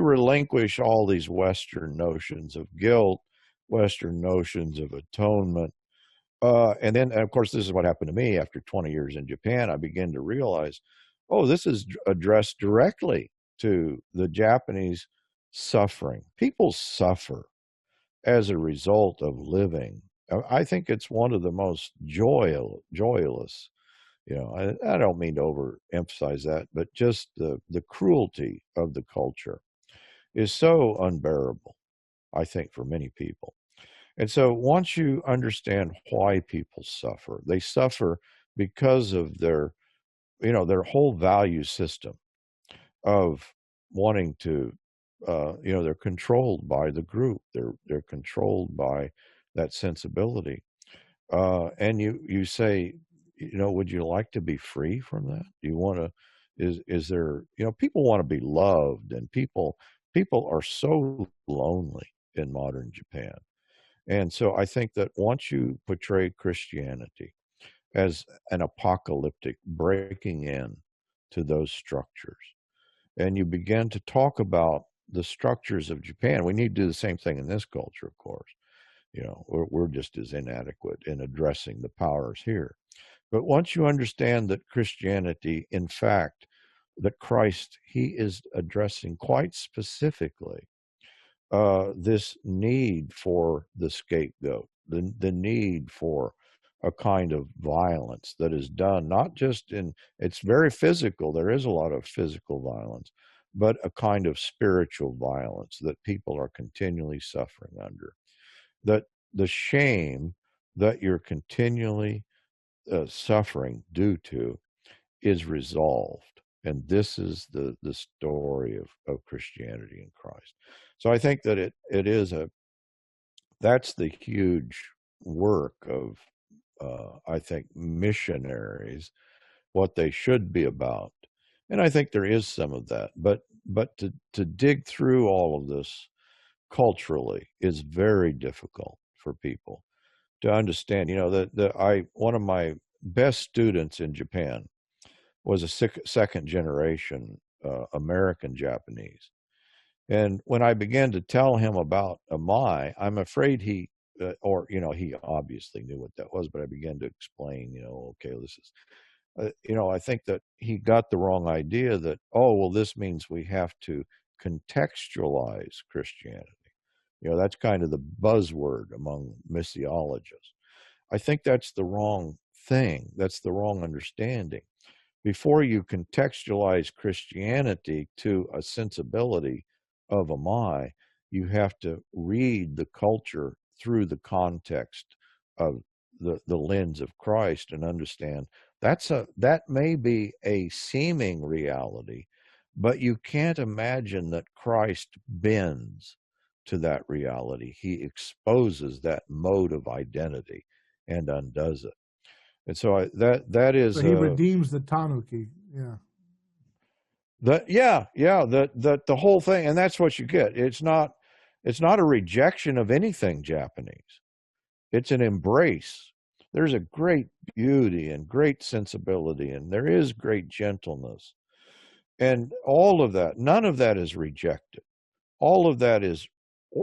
relinquish all these Western notions of guilt, Western notions of atonement, and then, of course, this is what happened to me after 20 years in Japan. I began to realize, this is addressed directly to the Japanese suffering. People suffer as a result of living. I think it's one of the most joyless. I don't mean to overemphasize that, but just the cruelty of the culture is so unbearable, I think, for many people. And so once you understand why people suffer, they suffer because of their whole value system of wanting to, they're controlled by the group. They're controlled by that sensibility. And you say, would you like to be free from that? Do you want to, is there, people want to be loved, and people are so lonely in modern Japan. And so I think that once you portray Christianity as an apocalyptic breaking in to those structures, and you begin to talk about the structures of Japan, we need to do the same thing in this culture, of course. We're just as inadequate in addressing the powers here. But once you understand that Christianity, in fact, that Christ, he is addressing quite specifically this need for the scapegoat, the need for a kind of violence that is done, not just it's very physical, there is a lot of physical violence, but a kind of spiritual violence that people are continually suffering under. That the shame that you're continually suffering due to is resolved. And this is the story of Christianity in Christ. So I think that it is that's the huge work of, I think, missionaries, what they should be about. And I think there is some of that. But to dig through all of this culturally is very difficult for people to understand. One of my best students in Japan was a second generation American Japanese. And when I began to tell him about Amai, I'm afraid he obviously knew what that was, but I began to explain, okay, this is, I think that he got the wrong idea that, oh, well, this means we have to contextualize Christianity. That's kind of the buzzword among missiologists. I think that's the wrong thing. That's the wrong understanding. Before you contextualize Christianity to a sensibility of Amai, you have to read the culture through the context of the lens of Christ and understand that may be a seeming reality, but you can't imagine that Christ bends to that reality. He exposes that mode of identity and undoes it. And so that So is he redeems the Tanuki. Yeah. The whole thing, and that's what you get. It's not a rejection of anything Japanese. It's an embrace. There's a great beauty and great sensibility, and there is great gentleness. And all of that, none of that is rejected. All of that is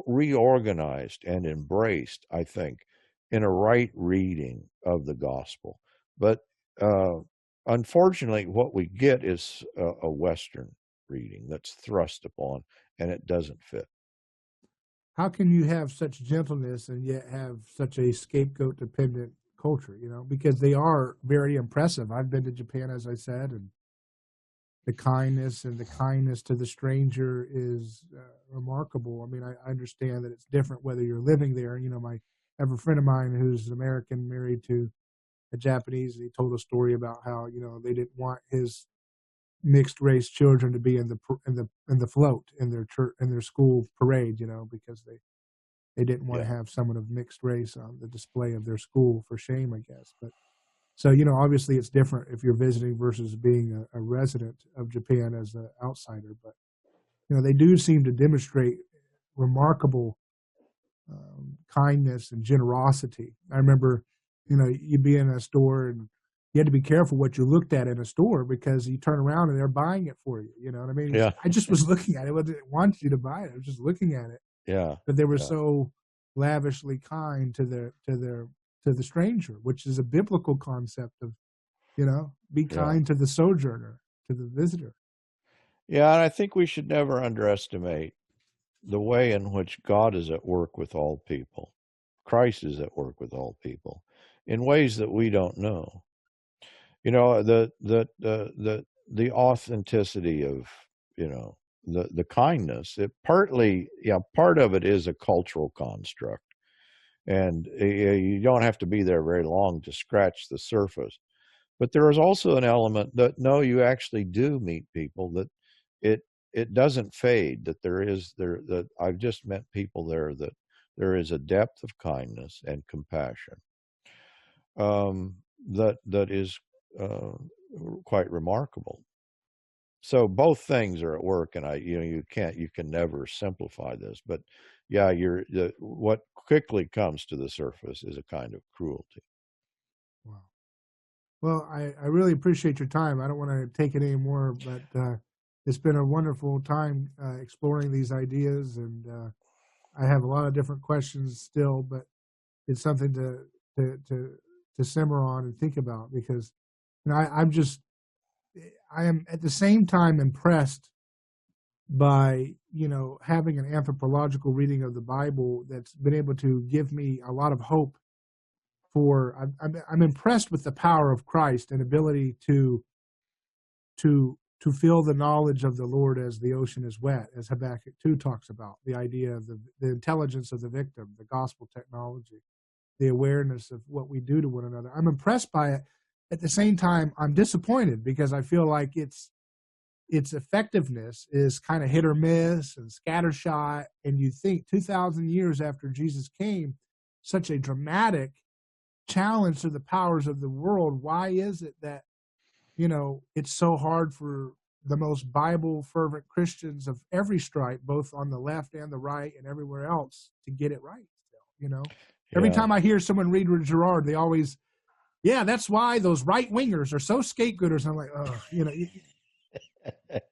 reorganized and embraced, I think, in a right reading of the gospel. But unfortunately, what we get is a Western reading that's thrust upon, and it doesn't fit. How can you have such gentleness and yet have such a scapegoat dependent culture? Because they are very impressive. I've been to Japan, as I said, and the kindness to the stranger is remarkable. I mean, I understand that it's different whether you're living there. I have a friend of mine who's an American married to a Japanese, and he told a story about how they didn't want his mixed race children to be in the float in their church, in their school parade, because they didn't want to Yeah. have someone of mixed race on the display of their school for shame, I guess. But so, obviously it's different if you're visiting versus being a resident of Japan as an outsider. But, they do seem to demonstrate remarkable kindness and generosity. I remember, you'd be in a store and you had to be careful what you looked at in a store because you turn around and they're buying it for you. You know what I mean? Yeah. I just was looking at it. I didn't want you to buy it. I was just looking at it. Yeah. But they were Yeah. so lavishly kind to the stranger, which is a biblical concept of, be Yeah. kind to the sojourner, to the visitor. Yeah. And I think we should never underestimate the way in which God is at work with all people. Christ is at work with all people in ways that we don't know. The authenticity of the kindness. It partly, part of it is a cultural construct, and you don't have to be there very long to scratch the surface. But there is also an element that no, you actually do meet people that it it doesn't fade. That I've just met people there that there is a depth of kindness and compassion that is uh, quite remarkable. So both things are at work, and you can never simplify this, but yeah, what quickly comes to the surface is a kind of cruelty. Wow. Well, I really appreciate your time. I don't want to take it anymore, but it's been a wonderful time exploring these ideas, and I have a lot of different questions still, but it's something to to to simmer on and think about because I am at the same time impressed by having an anthropological reading of the Bible that's been able to give me a lot of hope for. I'm impressed with the power of Christ and ability to feel the knowledge of the Lord as the ocean is wet, as Habakkuk 2 talks about, the idea of the intelligence of the victim, the gospel technology, the awareness of what we do to one another. I'm impressed by it. At the same time, I'm disappointed because I feel like its effectiveness is kind of hit or miss and scattershot. And you think 2,000 years after Jesus came, such a dramatic challenge to the powers of the world, why is it that it's so hard for the most Bible fervent Christians of every stripe, both on the left and the right and everywhere else, to get it right still? Every Yeah, time I hear someone read Gerard, they always, yeah, that's why those right wingers are so scapegoaters. I'm like, oh, and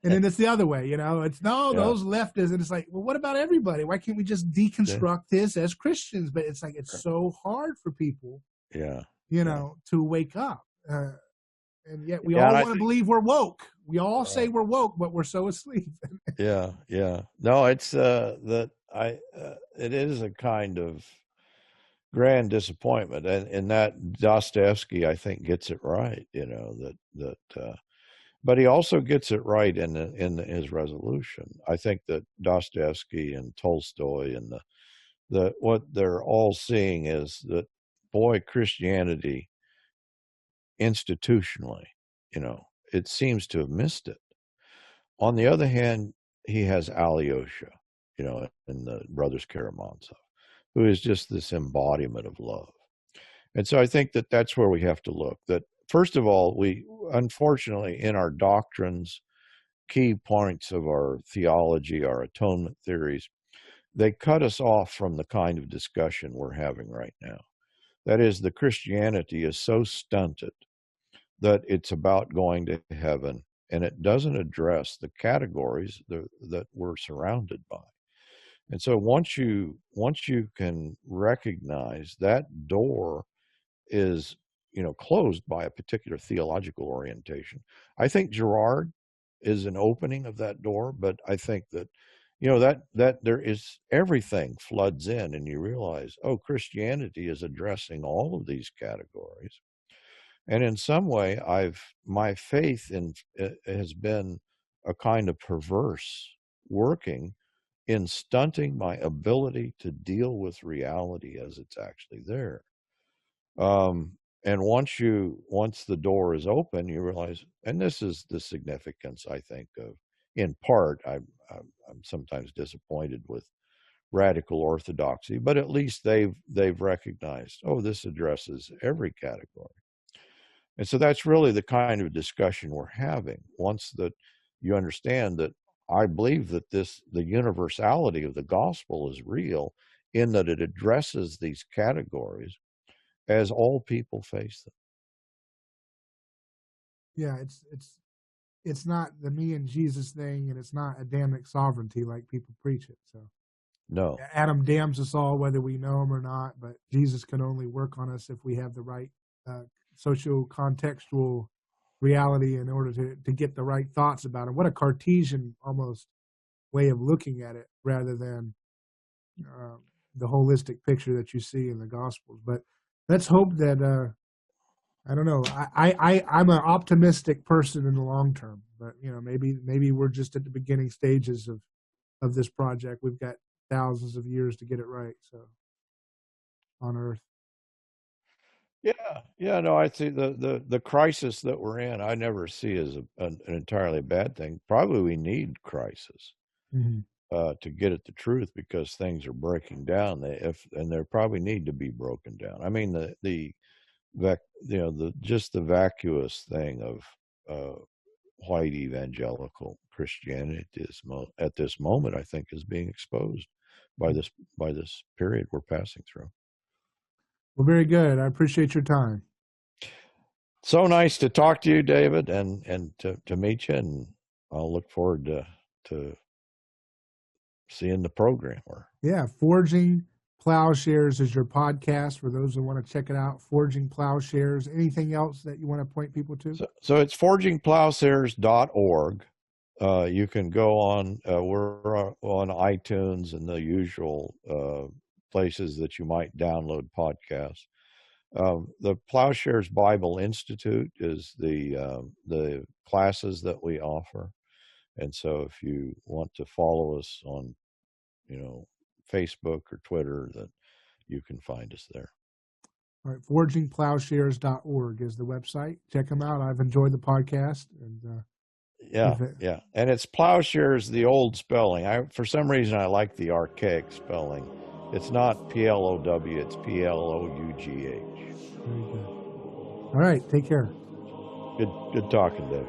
then it's the other way, it's no, yeah, those leftists. And it's like, well, what about everybody? Why can't we just deconstruct this as Christians? But it's like, it's so hard for people, yeah, to wake up. And yet we yeah. all And I want to think, believe we're woke. We all say right. we're woke, but we're so asleep. Yeah, yeah. No, it's that it is a kind of grand disappointment, and that Dostoevsky, I think, gets it right. But he also gets it right in his resolution. I think that Dostoevsky and Tolstoy and the what they're all seeing is that, boy, Christianity institutionally, it seems to have missed it. On the other hand, he has Alyosha, in the Brothers Karamazov, who is just this embodiment of love. And so I think that that's where we have to look. That first of all, we unfortunately in our doctrines, key points of our theology, our atonement theories, they cut us off from the kind of discussion we're having right now. That is, the Christianity is so stunted that it's about going to heaven, and it doesn't address the categories that we're surrounded by. And so once you can recognize that door is closed by a particular theological orientation, I think Girard is an opening of that door. But I think that that there is, everything floods in, and you realize, oh, Christianity is addressing all of these categories. And in some way, my faith in has been a kind of perverse working in stunting my ability to deal with reality as it's actually there. And once the door is open, you realize, and this is the significance, I think, of, in part, I'm sometimes disappointed with radical orthodoxy, but at least they've recognized, oh, this addresses every category. And so that's really the kind of discussion we're having. Once that you understand that, I believe that the universality of the gospel is real, in that it addresses these categories as all people face them. Yeah, it's not the me and Jesus thing, and it's not Adamic sovereignty like people preach it. So No. Adam damns us all whether we know him or not, but Jesus can only work on us if we have the right socio-contextual reality in order to get the right thoughts about him. What a Cartesian almost way of looking at it, rather than the holistic picture that you see in the Gospels. But let's hope that I don't know. I'm an optimistic person in the long term, but maybe we're just at the beginning stages of this project. We've got thousands of years to get it right. So on Earth. Yeah, yeah, no, I see the crisis that we're in, I never see as an entirely bad thing. Probably we need crisis Mm-hmm. to get at the truth, because things are breaking down. And they probably need to be broken down. I mean, the vacuous thing of white evangelical Christianity at this moment, I think, is being exposed. by this period we're passing through. Well, very good. I appreciate your time. So nice to talk to you, David, and to meet you, and I'll look forward to seeing the program. Yeah, Forging Ploughshares is your podcast for those who want to check it out. Forging Ploughshares. Anything else that you want to point people to? So it's forgingploughshares.org. You can go on, we're on iTunes and the usual places that you might download podcasts. The Ploughshares Bible Institute is the classes that we offer. And so if you want to follow us on, Facebook or Twitter, then you can find us there. All right, forgingploughshares.org is the website. Check them out. I've enjoyed the podcast. And yeah. And it's Ploughshares, the old spelling. For some reason, I like the archaic spelling. It's not P-L-O-W, it's P-L-O-U-G-H. Very good. All right, take care. Good talking, Dave.